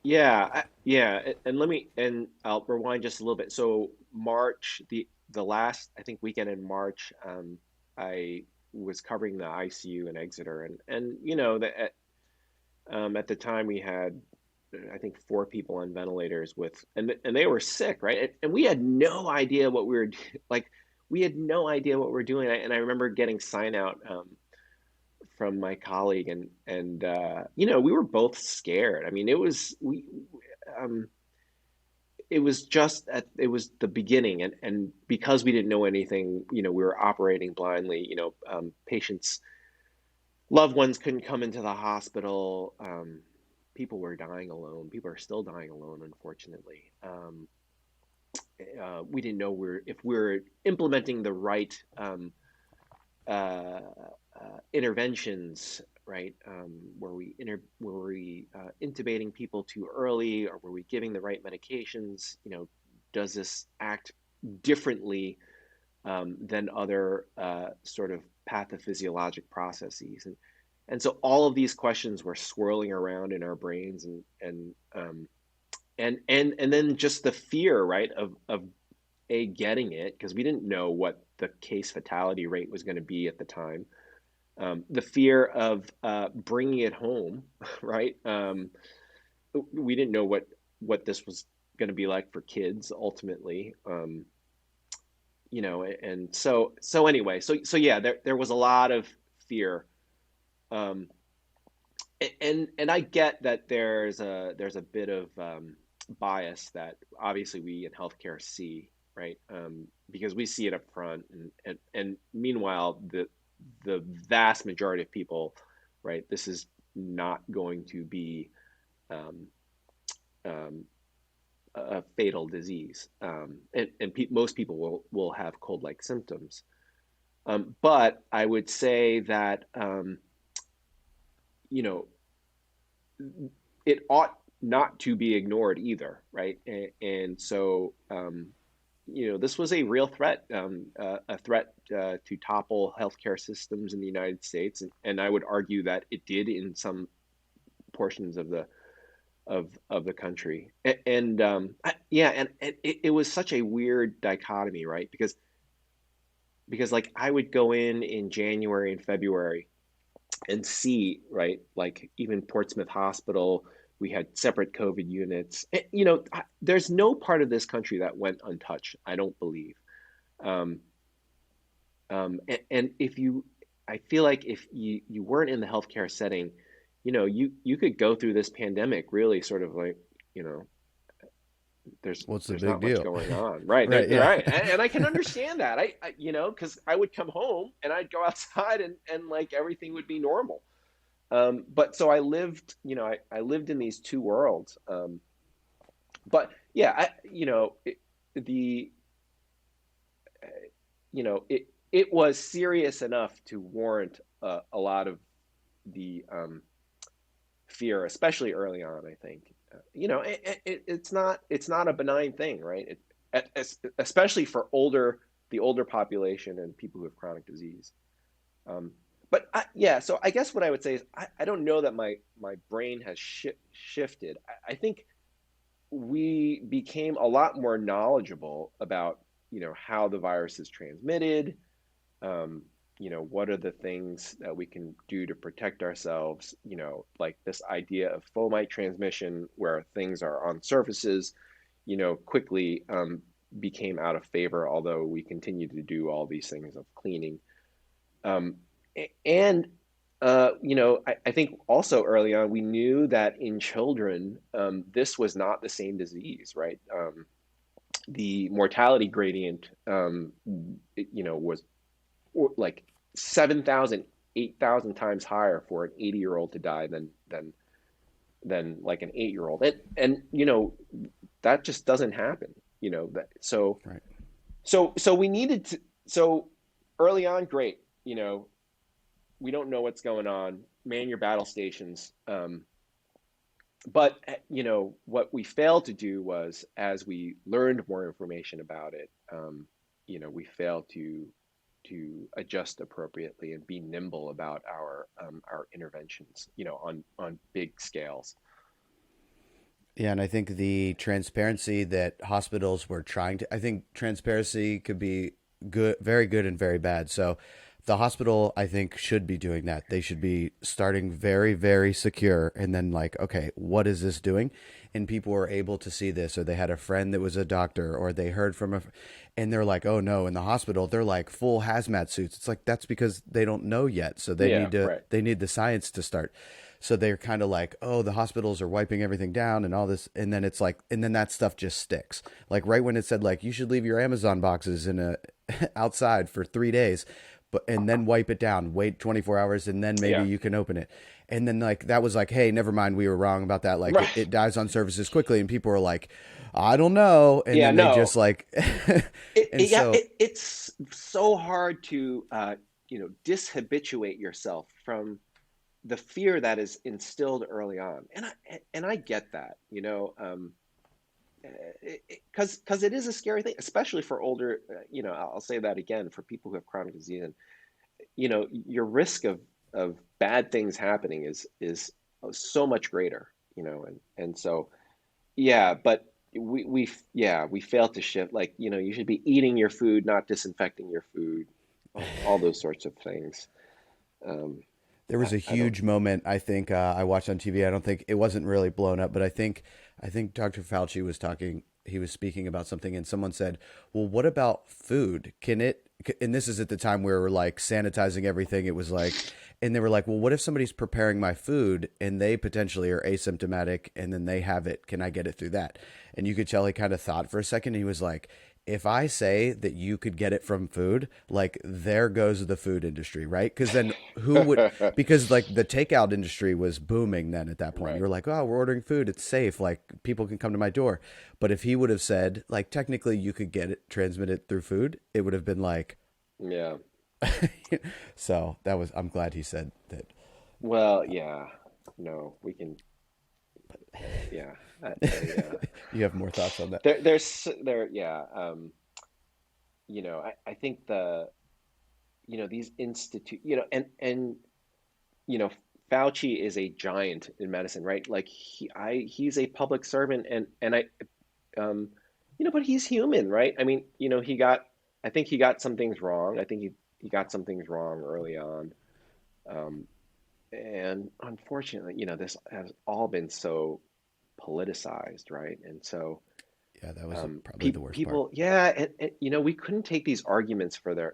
Yeah, yeah, and I'll rewind just a little bit. So March, the last I think weekend in March, I was covering the ICU in Exeter, and at the time we had I think four people on ventilators and they were sick, right? And we had no idea what we were like. We had no idea what we were doing, and I remember getting sign out from my colleague, and we were both scared. I mean, um, it was the beginning, and because we didn't know anything, we were operating blindly. Patients, loved ones couldn't come into the hospital. People were dying alone. People are still dying alone, unfortunately. We didn't know if we're implementing the right uh, interventions, right? Were we intubating people too early, or were we giving the right medications? Does this act differently than other sort of pathophysiologic processes? And so all of these questions were swirling around in our brains, and then just the fear, right, of getting it, because we didn't know what the case fatality rate was going to be at the time. The fear of bringing it home, right? We didn't know what this was going to be like for kids ultimately. And so anyway, so yeah, there was a lot of fear. Um, and I get that there's a bit of bias that obviously we in healthcare see, right? Because we see it up front, and meanwhile the vast majority of people, right? This is not going to be um, um, a fatal disease, and most people will have cold-like symptoms. But I would say that, you know, it ought not to be ignored either, right? And so, this was a real threat, a threat to topple healthcare systems in the United States, and I would argue that it did in some portions of the country. And it was such a weird dichotomy, right? Because like I would go in January and February and see, right, like even Portsmouth Hospital, we had separate COVID units. There's no part of this country that went untouched, I don't believe. Um, and if you, I feel like if you weren't in the healthcare setting, you could go through this pandemic really sort of like, you know, there's What's the there's big not much deal? going on, right? Right. Yeah. Right, and I can understand that. Because I would come home and I'd go outside and like everything would be normal. But so I lived, I lived in these two worlds. But yeah, the, it was serious enough to warrant a lot of the fear, especially early on, I think. It's not a benign thing, right? Especially for the older population and people who have chronic disease. Um, yeah, so I guess what I would say is I don't know that my brain has shifted. I think we became a lot more knowledgeable about, how the virus is transmitted. What are the things that we can do to protect ourselves? Like this idea of fomite transmission, where things are on surfaces, quickly became out of favor, although we continue to do all these things of cleaning. Um, and I think also early on we knew that in children, this was not the same disease, right? The mortality gradient, was like 7,000, 8,000 times higher for an 80-year-old to die than like an 8-year-old, and that just doesn't happen. Right. So we needed to. So early on, great. We don't know what's going on. Man your battle stations. But what we failed to do was, as we learned more information about it, we failed to adjust appropriately and be nimble about our interventions, on big scales. Yeah, and I think the transparency that hospitals were trying to, I think transparency could be good, very good and very bad. So the hospital, I think, should be doing that. They should be starting very, very secure and then like, okay, what is this doing? And people were able to see this, or they had a friend that was a doctor, or they heard from and they're like, oh no, in the hospital, they're like full hazmat suits. It's like, that's because they don't know yet. So Yeah, right. they need the science to start. So they're kind of like, oh, the hospitals are wiping everything down and all this. And then it's like, and then that stuff just sticks. Like right when it said like, you should leave your Amazon boxes in a outside for 3 days, but, and then wipe it down, wait 24 hours, and then maybe Yeah, you can open it. And then like, that was like, hey, never mind. We were wrong about that. Like right. it dies on surfaces quickly. And people were like, I don't know. And Yeah, then they no. just like, and Yeah, so it's so hard to dishabituate yourself from the fear that is instilled early on, and I get that, because it is a scary thing, especially for older. I'll say that again, for people who have chronic disease, and your risk of bad things happening is so much greater, and so yeah, but we failed to shift. Like, you should be eating your food, not disinfecting your food, all those sorts of things. Um, there was a I don't. huge moment. I think I watched on TV. I don't think it wasn't really blown up, but I think Dr. Fauci was talking. He was speaking about something, and someone said, "Well, what about food? Can it?" And this is at the time where we're like sanitizing everything. It was like, and they were like, "Well, what if somebody's preparing my food and they potentially are asymptomatic, and then they have it? Can I get it through that?" And you could tell he kind of thought for a second. And he was like, if I say that you could get it from food, like there goes the food industry, right? Because then who would, because like the takeout industry was booming then at that point. You Right. were like, oh, we're ordering food. It's safe. Like people can come to my door. But if he would have said, like, technically you could get it transmitted through food, it would have been like, Yeah. So that was, I'm glad he said that. Well, yeah, no, we can, yeah, You have more thoughts on that? yeah, I think these institute, and you know, Fauci is a giant in medicine, right? Like he's a public servant, and um, but he's human, right? I mean, I think he got some things wrong. I think he got some things wrong early on, um, and unfortunately, this has all been so politicized, right? And so Yeah, that was probably the worst part. people, yeah, and we couldn't take these arguments for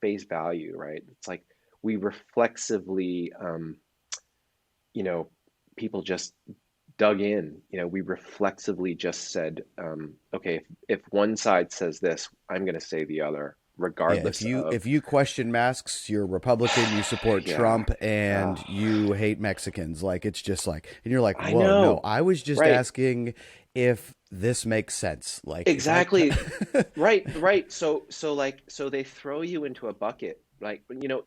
face value, right? It's like we reflexively, you know, people just dug in. We reflexively just said, okay, if one side says this, I'm going to say the other, Yeah, regardless of, if you question masks, you're Republican, you support yeah, Trump, and uh, you hate Mexicans. Like it's just like, and you're like, I whoa, no, know, I was just right, asking if this makes sense. Like if I, exactly, right. So they throw you into a bucket, like,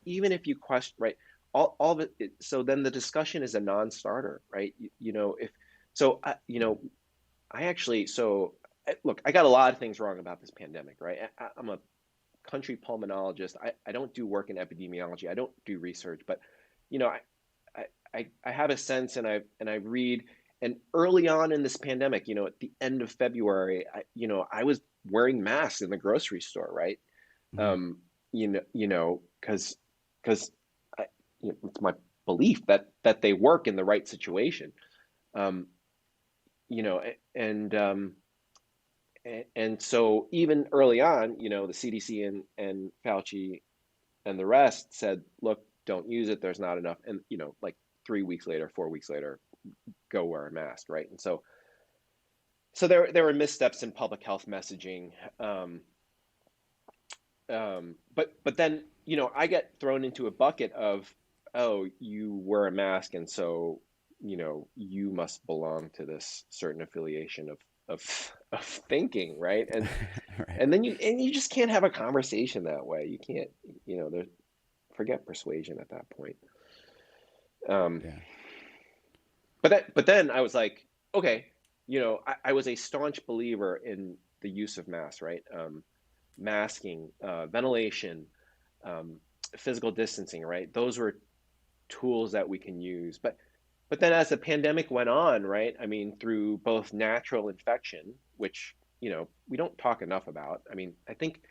even if you question, right, all of it. So then the discussion is a non-starter, right? If so, I actually, look, I got a lot of things wrong about this pandemic, right? I'm a country pulmonologist. I don't do work in epidemiology. I don't do research, but you know, I have a sense, and I read. And early on in this pandemic, at the end of February, I was wearing masks in the grocery store, right? Mhm. Um, because it's my belief that they work in the right situation. Um, and so even early on, the CDC and Fauci and the rest said, look, don't use it. There's not enough. And, like 3 weeks later, 4 weeks later, go wear a mask, right? And so there were missteps in public health messaging. But then, I get thrown into a bucket of, oh, you wear a mask, and so, you must belong to this certain affiliation of thinking, right? And Right. and then you just can't have a conversation that way. You can't, there's forget persuasion at that point. Um, Yeah. but then I was like, okay, I was a staunch believer in the use of masks, right? Masking, ventilation, um, physical distancing, right? Those were tools that we can use. But then as the pandemic went on, right? I mean, through both natural infection, which we don't talk enough about. I mean, I think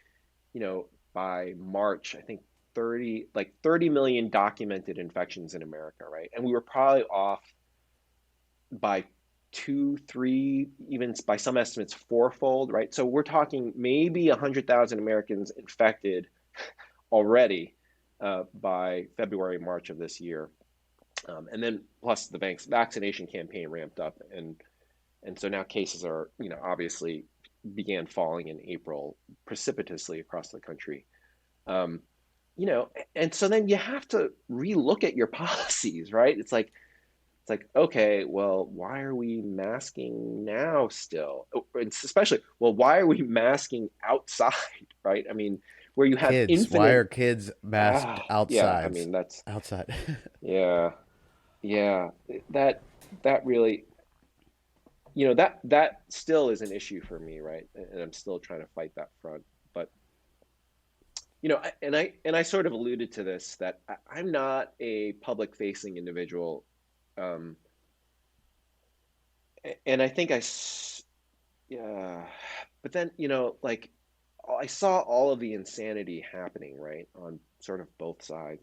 by March, I think 30 million documented infections in America, right? And we were probably off by two, three, even by some estimates, fourfold, right? So we're talking maybe 100,000 Americans infected already by February, March of this year. And then plus the vaccination campaign ramped up, and so now cases are, obviously began falling in April precipitously across the country. Um, and so then you have to relook at your policies, right? It's like, okay, well, why are we masking now still? And especially, well, why are we masking outside, right? I mean, where you have Kids, why infinite, are kids masked yeah, I outsides? mean, that's, Outside. yeah, yeah, that, that really, that still is an issue for me, right? And I'm still trying to fight that front. But, and I sort of alluded to this, that I'm not a public facing individual. Um, and I think yeah, but then, like I saw all of the insanity happening, right, on sort of both sides,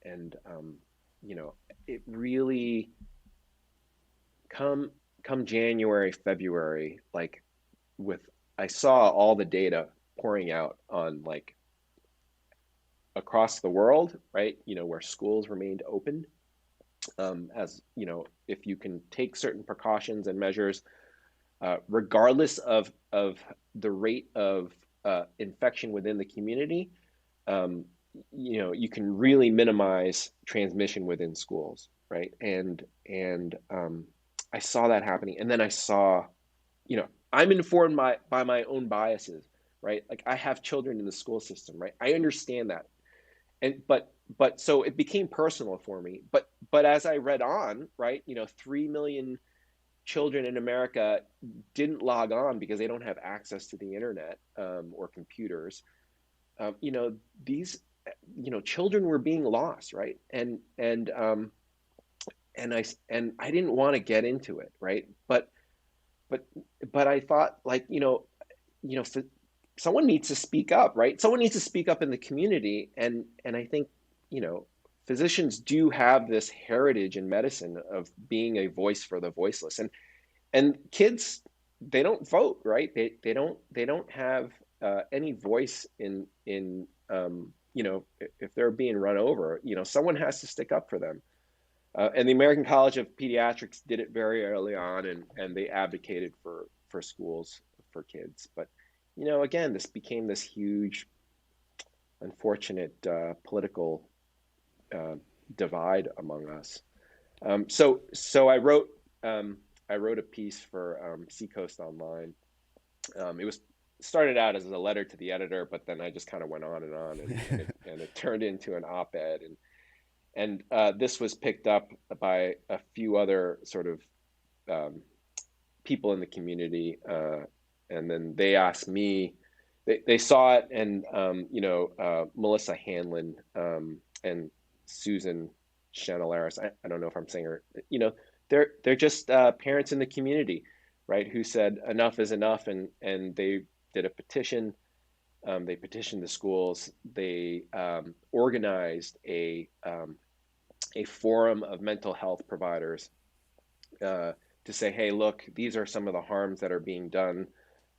and you know, it really come come January, February, like with I saw all the data pouring out on, like, across the world, right? Where schools remained open, as if you can take certain precautions and measures, regardless of the rate of infection within the community, um, you can really minimize transmission within schools, right? And I saw that happening, and then I saw, I'm informed by my own biases, right? Like I have children in the school system, right? I understand that. And but so it became personal for me. But as I read on, right, 3 million children in America didn't log on because they don't have access to the internet, or computers. You know, these, children were being lost, right? And I didn't want to get into it, right? But but I thought, like, for, someone needs to speak up, right? Someone needs to speak up in the community, and I think, you know, physicians do have this heritage in medicine of being a voice for the voiceless, and kids, they don't vote, right? They don't have any voice if they're being run over, someone has to stick up for them. And the American College of Pediatrics did it very early on, and they advocated for schools for kids. But again, this became this huge, unfortunate political uh, divide among us. So I wrote a piece for Seacoast Online. It was started out as a letter to the editor, but then I just kind of went on and on, and it turned into an op-ed, and this was picked up by a few other sort of um, people in the community, and then they asked me. They saw it, and Melissa Hanlon, and Susan Chanelaris. I don't know if I'm saying her. They're just parents in the community, right? Who said enough is enough, and they did a petition. They petitioned the schools. They organized a forum of mental health providers, to say, hey, look, these are some of the harms that are being done,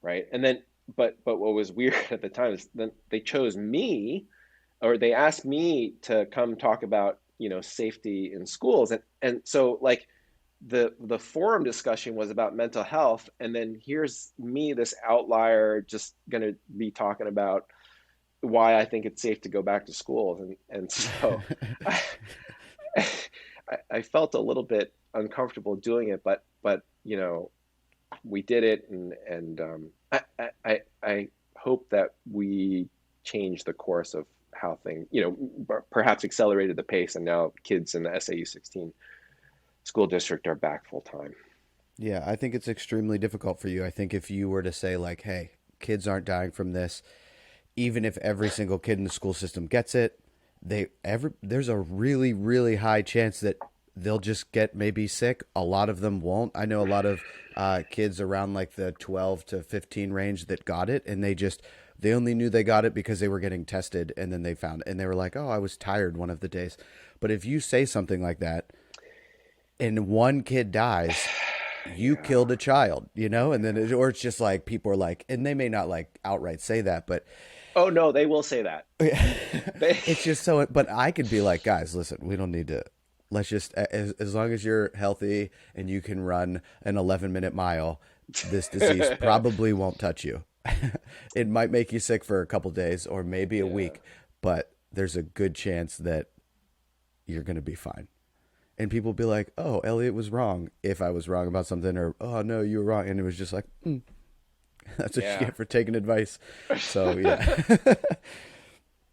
right? And then, but what was weird at the time is then they chose me, or they asked me to come talk about, safety in schools, and so, like, the forum discussion was about mental health, and then here's me, this outlier, just going to be talking about why I think it's safe to go back to schools, and so I, I felt a little bit uncomfortable doing it, but we did it, and I hope that we changed the course of how things, perhaps accelerated the pace, and now kids in the SAU 16 school district are back full time. Yeah, I think it's extremely difficult for you. I think if you were to say like, "Hey, kids aren't dying from this," even if every single kid in the school system gets it, there's a really really high chance that they'll just get maybe sick. A lot of them won't. I know a lot of kids around like the 12 to 15 range that got it, and they only knew they got it because they were getting tested, and then they found it, and they were like, "Oh, I was tired one of the days." But if you say something like that and one kid dies, you Yeah. killed a child, and then or it's just like people are like, and they may not like outright say that, but Oh no, they will say that. They, it's just so. But I could be like, guys, listen, we don't need to. Let's just, as long as you're healthy and you can run an 11-minute mile, this disease probably won't touch you. It might make you sick for a couple days or maybe a yeah. week, but there's a good chance that you're going to be fine. And people be like, "Oh, Elliot was wrong." If I was wrong about something, or "Oh no, you were wrong," and it was just like, "That's what you Yeah. get for taking advice." So yeah,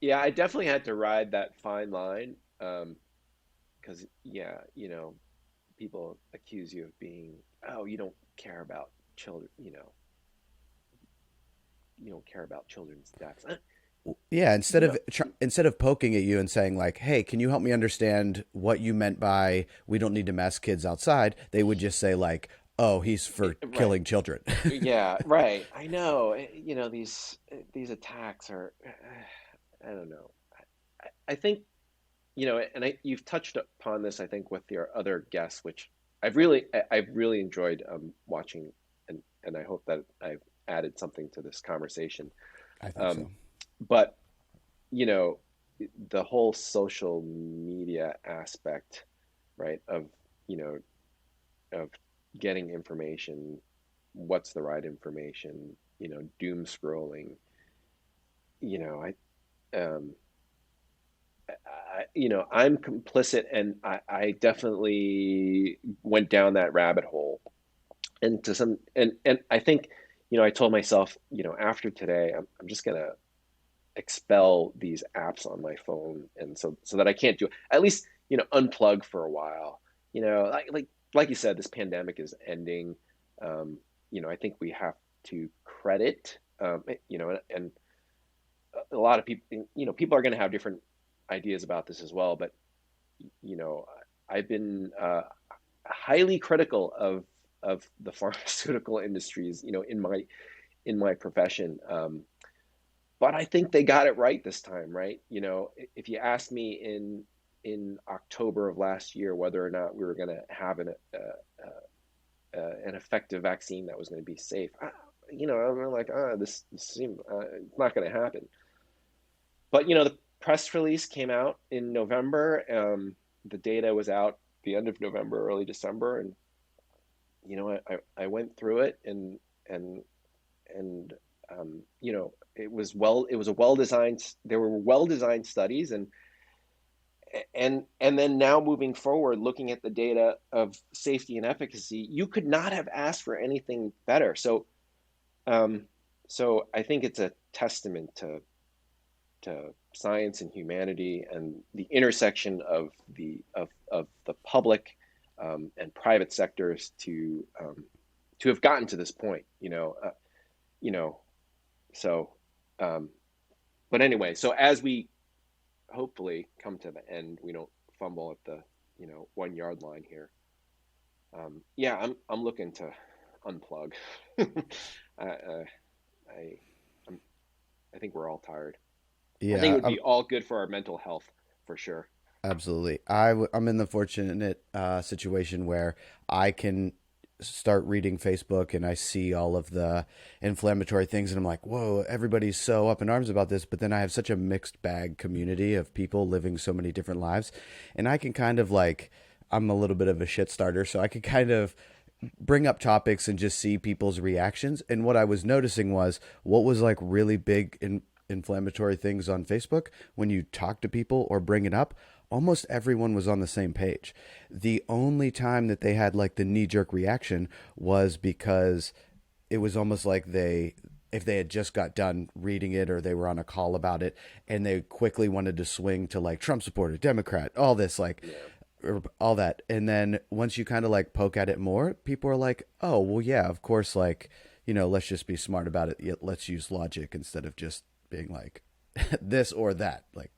Yeah, I definitely had to ride that fine line, because yeah, people accuse you of being, oh, you don't care about children, you don't care about children's deaths. yeah. You know, Instead of poking at you and saying like, "Hey, can you help me understand what you meant by we don't need to mask kids outside?" They would just say like, "Oh, he's for right. killing children." Yeah, right. I know. These attacks are, I don't know. I think, and you've touched upon this, I think, with your other guests, which I've really enjoyed watching, and I hope that I've added something to this conversation. I think Um, so. but you know, the whole social media aspect, right, you know, of getting information, what's the right information, doom scrolling, you know, um, I'm complicit, and I definitely went down that rabbit hole. And to some, and I think, I told myself, after today, I'm just gonna expel these apps on my phone, and so that I can't do at least, unplug for a while. Like you said, this pandemic is ending. Um, I think we have to credit, and a lot of people, people are going to have different ideas about this as well. But you know, I've been highly critical of the pharmaceutical industries, in my profession. But I think they got it right this time, right? If you asked me in October of last year whether or not we were going to have an effective vaccine that was going to be safe, I'm like, this seems it's not going to happen. But the press release came out in November. The data was out the end of November, early December, and I went through it, and and it was a well designed. There were well designed studies, and then now moving forward, looking at the data of safety and efficacy, you could not have asked for anything better. Um, so I think it's a testament to science and humanity, and the intersection of the public and private sectors to have gotten to this point. You know. So, um, but anyway, so as we hopefully come to the end, we don't fumble at the 1 yard line here. Yeah, I'm looking to unplug. I, I I'm, I think we're all tired. I think it Yeah, would be all good for our mental health for sure. absolutely. I'm in the fortunate situation where I can start reading Facebook and I see all of the inflammatory things and I'm like, whoa, everybody's so up in arms about this. But then I have such a mixed bag community of people living so many different lives. And I can kind of like, I'm a little bit of a shit starter. So I could kind of bring up topics and just see people's reactions. And what I was noticing was what was like really big inflammatory things on Facebook when you talk to people or bring it up. Almost everyone was on the same page. The only time that they had like the knee jerk reaction was because it was almost like if they had just got done reading it or they were on a call about it and they quickly wanted to swing to like Trump supporter, Democrat, all this like Yeah. or all that. And then once you kind of like poke at it more, people are like, "Oh, well yeah, of course like, let's just be smart about it. Let's use logic instead of just being like this or that." Like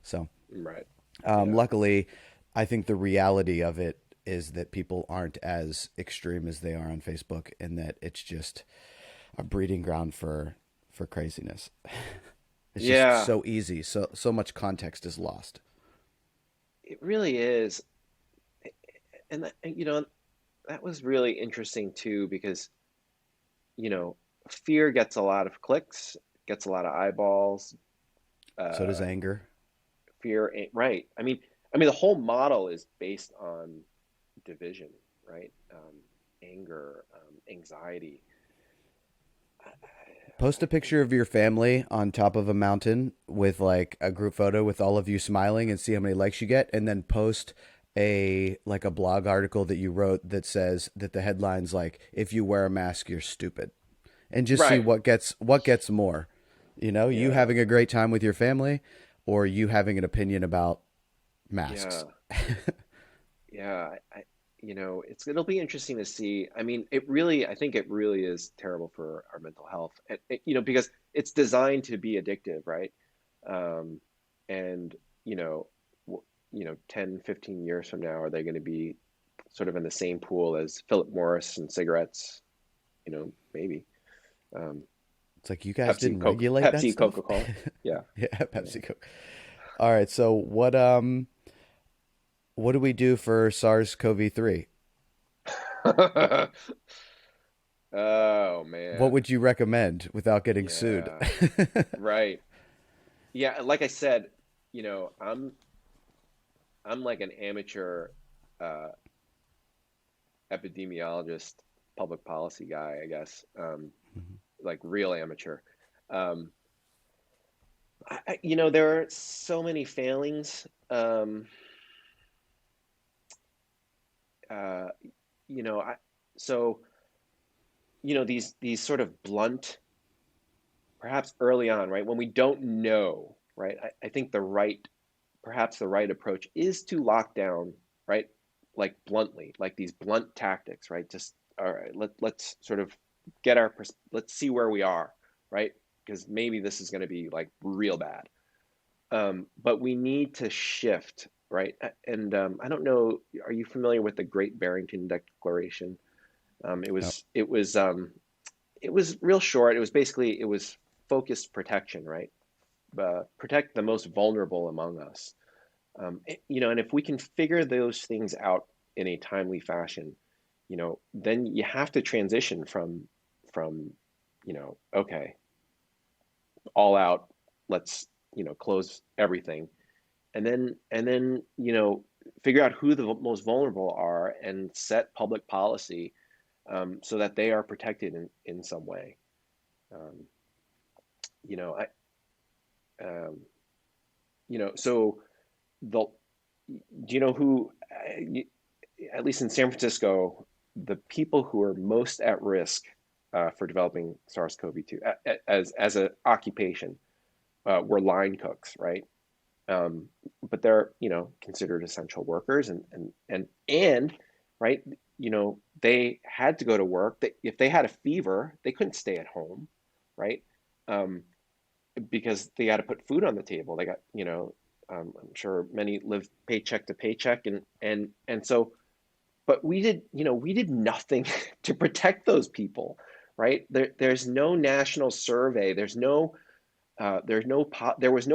so, Right. Yeah. luckily, I think the reality of it is that people aren't as extreme as they are on Facebook and that it's just a breeding ground for craziness. It's just Yeah. so easy. So much context is lost. It really is. And that was really interesting too, because you know fear gets a lot of clicks, gets a lot of eyeballs. So does uh anger. Fear ain't right. I mean the whole model is based on division, right? Anger, anxiety. Post a picture of your family on top of a mountain with like a group photo with all of you smiling and see how many likes you get, and then post a blog article that you wrote that says that the headline's like if you wear a mask you're stupid, and just see Right. what gets more. You Yeah. having a great time with your family or you having an opinion about masks. Yeah. Yeah. It'll be interesting to see. I mean, I think it really is terrible for our mental health, because it's designed to be addictive, right? Um, and, you know, 10, 15 years from now, are they going to be sort of in the same pool as Philip Morris and cigarettes? Maybe. Um, It's like you guys didn't regulate that Pepsi, stuff. Coca-Cola. Yeah. Yeah, Yeah. Pepsi Coke. All right, so what do we do for SARS CoV-3? Oh What man. would you recommend without getting sued? Yeah. Right. Yeah, like I said, I'm like an amateur uh, epidemiologist, public policy guy, I guess, like real amateur. Um, there are so many failings. Uh, you know, I, so these sort of blunt, perhaps early on, right? When we don't know, right? I think perhaps the right approach is to lock down, right? Like bluntly, like these blunt tactics, right? Just, all right, let's sort of let's see where we are, right? Because maybe this is going to be like real bad. But we need to shift, right? And I don't know, are you familiar with the Great Barrington Declaration? Um, it No. was it was um, it was real short. It was focused protection, right? Protect the most vulnerable among us. And if we can figure those things out in a timely fashion, then you have to transition from, okay, all out, let's, close everything, and then figure out who the most vulnerable are and set public policy, so that they are protected in some way. Um, you know, I, um, so the do you know who, at least in San Francisco, the people who are most at risk for developing SARS-CoV-2 as an occupation were line cooks, right? Um, but they're considered essential workers, and right, they had to go to work. If they had a fever, they couldn't stay at home, right? Um, because they got to put food on the table. They got, I'm sure many live paycheck to paycheck, and so, but we did nothing to protect those people, right? There's no national survey. There was no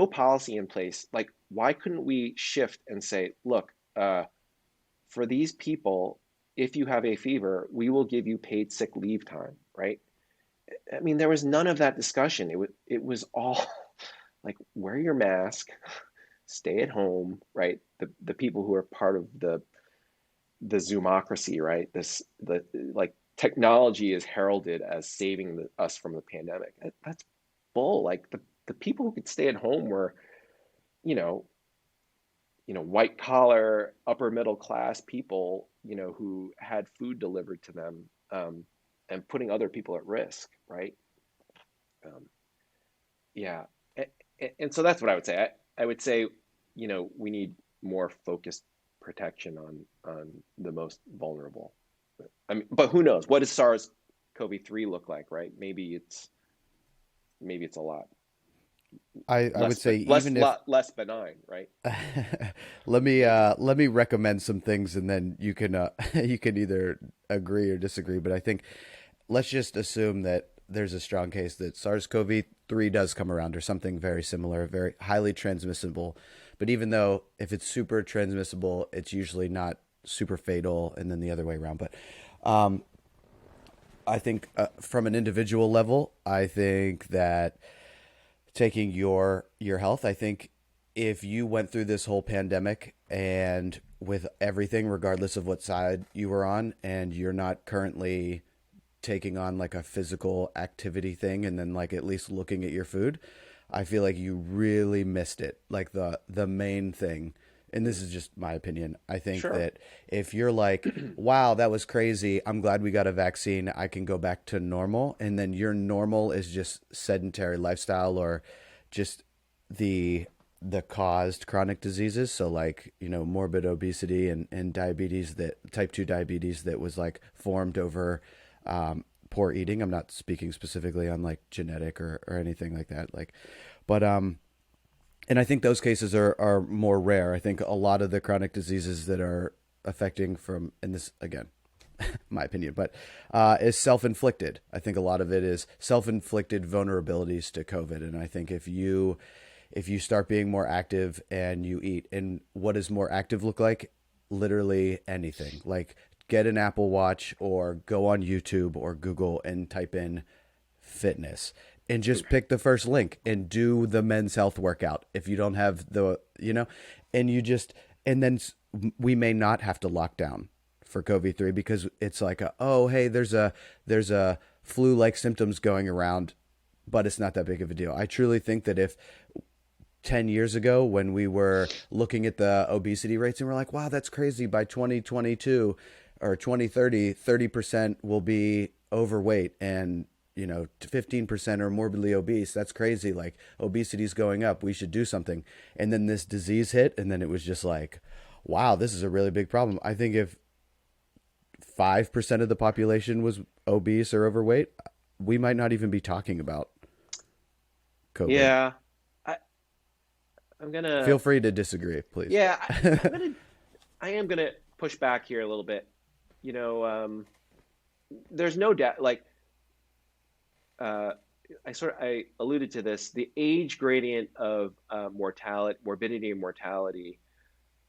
policy in place. Like, why couldn't we shift and say, look, for these people, if you have a fever, we will give you paid sick leave time, right? I mean, there was none of that discussion. It was all like, wear your mask, stay at home, right? The people who are part of the Zoomocracy, right? The like technology is heralded as saving us from the pandemic. That's bull. Like, the people who could stay at home were, you know, white collar, upper middle class people, who had food delivered to them, and putting other people at risk, right? Um, yeah, and so that's what I would say. I would say, we need more focused protection on the most vulnerable. I mean, but who knows? What does SARS-CoV-3 look like, right? Maybe it's a lot I would less, say but less even if lot less benign, right? let me recommend some things and then you can you can either agree or disagree. But I think let's just assume that there's a strong case that SARS-CoV-3 does come around or something very similar, very highly transmissible. But even though if it's super transmissible, it's usually not super fatal, and then the other way around. But um, I think from an individual level, I think that taking your health, I think if you went through this whole pandemic and with everything, regardless of what side you were on, and you're not currently taking on like a physical activity thing and then like at least looking at your food, I feel like you really missed it. Like the main thing, and this is just my opinion. I think Sure. that if you're like, wow, that was crazy. I'm glad we got a vaccine. I can go back to normal. And then your normal is just sedentary lifestyle or just the the caused chronic diseases. So like, morbid obesity and diabetes, that type 2 diabetes that was like formed over poor eating. I'm not speaking specifically on like genetic or anything like that. Like, but and I think those cases are more rare. I think a lot of the chronic diseases that are affecting from, and this again, my opinion, but is self-inflicted. I think a lot of it is self-inflicted vulnerabilities to COVID. And I think if you start being more active and you eat, and what does more active look like? Literally anything. Like get an Apple Watch or go on YouTube or Google and type in fitness and just pick the first link and do the men's health workout if you don't have and you just, and then we may not have to lock down for COVID-3 because it's like oh, hey, there's a flu like symptoms going around, but it's not that big of a deal. I truly think that if 10 years ago when we were looking at the obesity rates and we're like, wow, that's crazy, by 2022 or 2030, 30% will be overweight and, you know, 15% are morbidly obese. That's crazy. Like, obesity's going up. We should do something. And then this disease hit, and then it was just like, wow, this is a really big problem. I think if 5% of the population was obese or overweight, we might not even be talking about COVID. Yeah, I, I'm Feel gonna, free to disagree, please. yeah, I'm gonna, I am gonna push back here a little bit. You know, there's no doubt, like, uh, I alluded to this, the age gradient of mortality, morbidity and mortality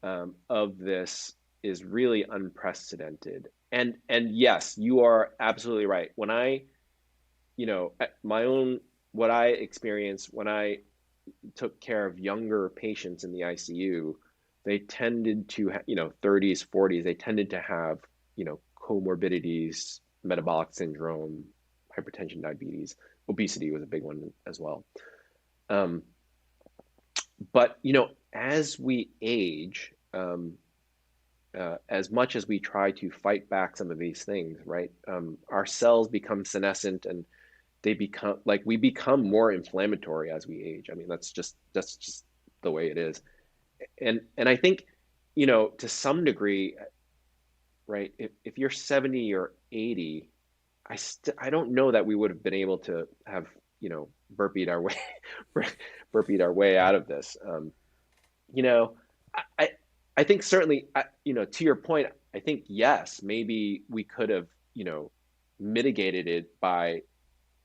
of this is really unprecedented. And yes, you are absolutely right. When my own, what I experienced when I took care of younger patients in the ICU, they tended to, 30s, 40s, they tended to have, comorbidities, metabolic syndrome, hypertension, diabetes, obesity was a big one as well. Um, but, as we age, as much as we try to fight back some of these things, right? Our cells become senescent and we become more inflammatory as we age. I mean, that's just the way it is. And I think, to some degree, right, if you're 70 or 80, I don't know that we would have been able to have, burpeed our way burpeed our way out of this. You know, I I think certainly, to your point, I think yes, maybe we could have, mitigated it by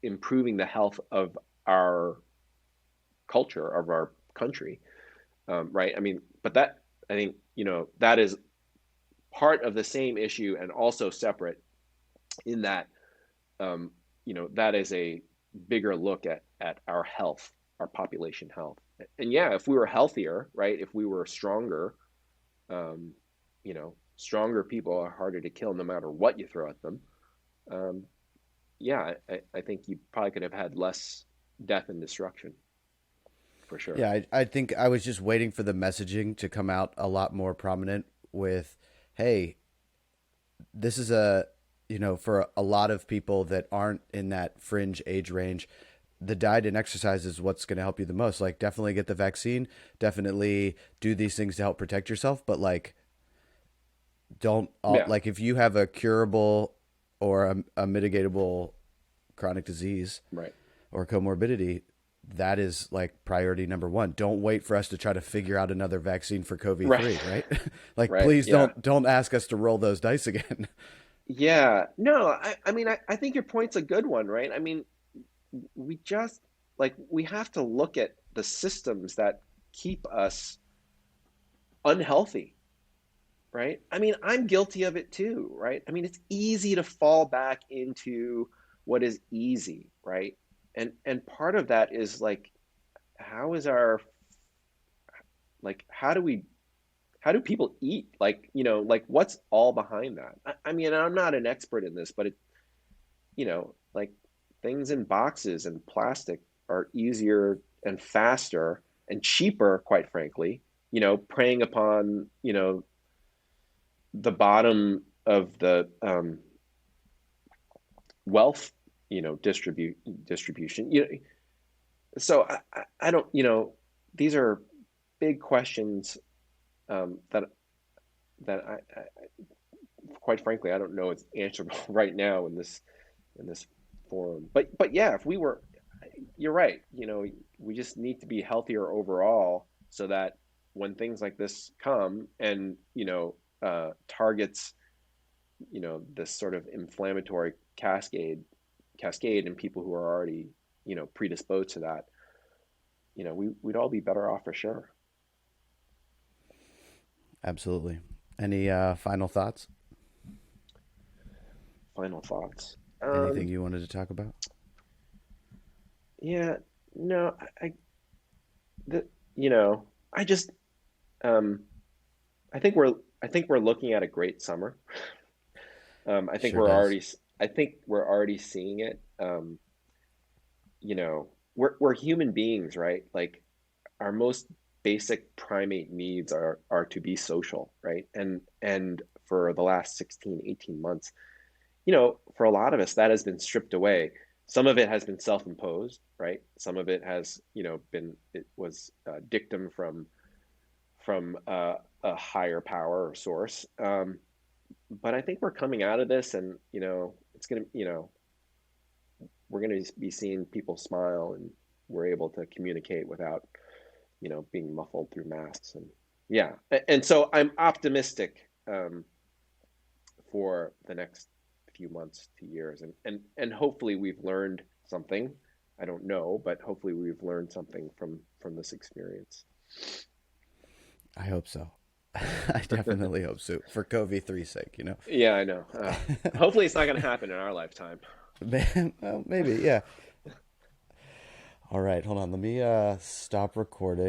improving the health of our culture, of our country, right? I mean, but I think, that is part of the same issue and also separate in that, that is a bigger look at our health, our population health. And yeah, if we were healthier, right? If we were stronger, stronger people are harder to kill no matter what you throw at them. Um, yeah, I think you probably could have had less death and destruction for sure. Yeah, I think I was just waiting for the messaging to come out a lot more prominent with, hey, this is for a lot of people that aren't in that fringe age range, the diet and exercise is what's going to help you the most. Like, definitely get the vaccine, definitely do these things to help protect yourself, but like, don't all, Yeah, like if you have a curable or a mitigatable chronic disease right, or comorbidity, that is like priority number one. Don't wait for us to try to figure out another vaccine for COVID right, 3, right? Like, right. please Yeah, don't ask us to roll those dice again. yeah. No, I mean, I think your point's a good one, right? I mean, we just we have to look at the systems that keep us unhealthy, right? I mean, I'm guilty of it too, right? I mean, it's easy to fall back into what is easy, right? And part of that is how is our like how do people eat? What's all behind that? I mean, I'm not an expert in this, but like things in boxes and plastic are easier and faster and cheaper, quite frankly, preying upon, the bottom of the wealth, distribution. So I don't, these are big questions that quite frankly, I don't know it's answerable right now in this forum. But yeah, if we were, you're right. We just need to be healthier overall so that when things like this come and targets this sort of inflammatory cascade in people who are already predisposed to that, we'd all be better off for sure. Absolutely. Any final thoughts? Final thoughts. Anything you wanted to talk about? Yeah, no, the, you know, I just um I think we're looking at a great summer. I think Sure does. I think we're already seeing it. We're human beings, right? Like our most basic primate needs are to be social, right? And for the last 16, 18 months, for a lot of us, that has been stripped away. Some of it has been self-imposed, right? Some of it has, it was dictum from a higher power or source. But I think we're coming out of this, and it's gonna, we're gonna be seeing people smile, and we're able to communicate without, being muffled through masks, and yeah, and so I'm optimistic for the next few months to years, and hopefully we've learned something. I don't know, but hopefully we've learned something from this experience. I hope so. I definitely hope so for COVID-3's sake, you know. Yeah, I know. Hopefully it's not going to happen in our lifetime. Well, maybe, yeah. All right, hold on. Let me stop recording.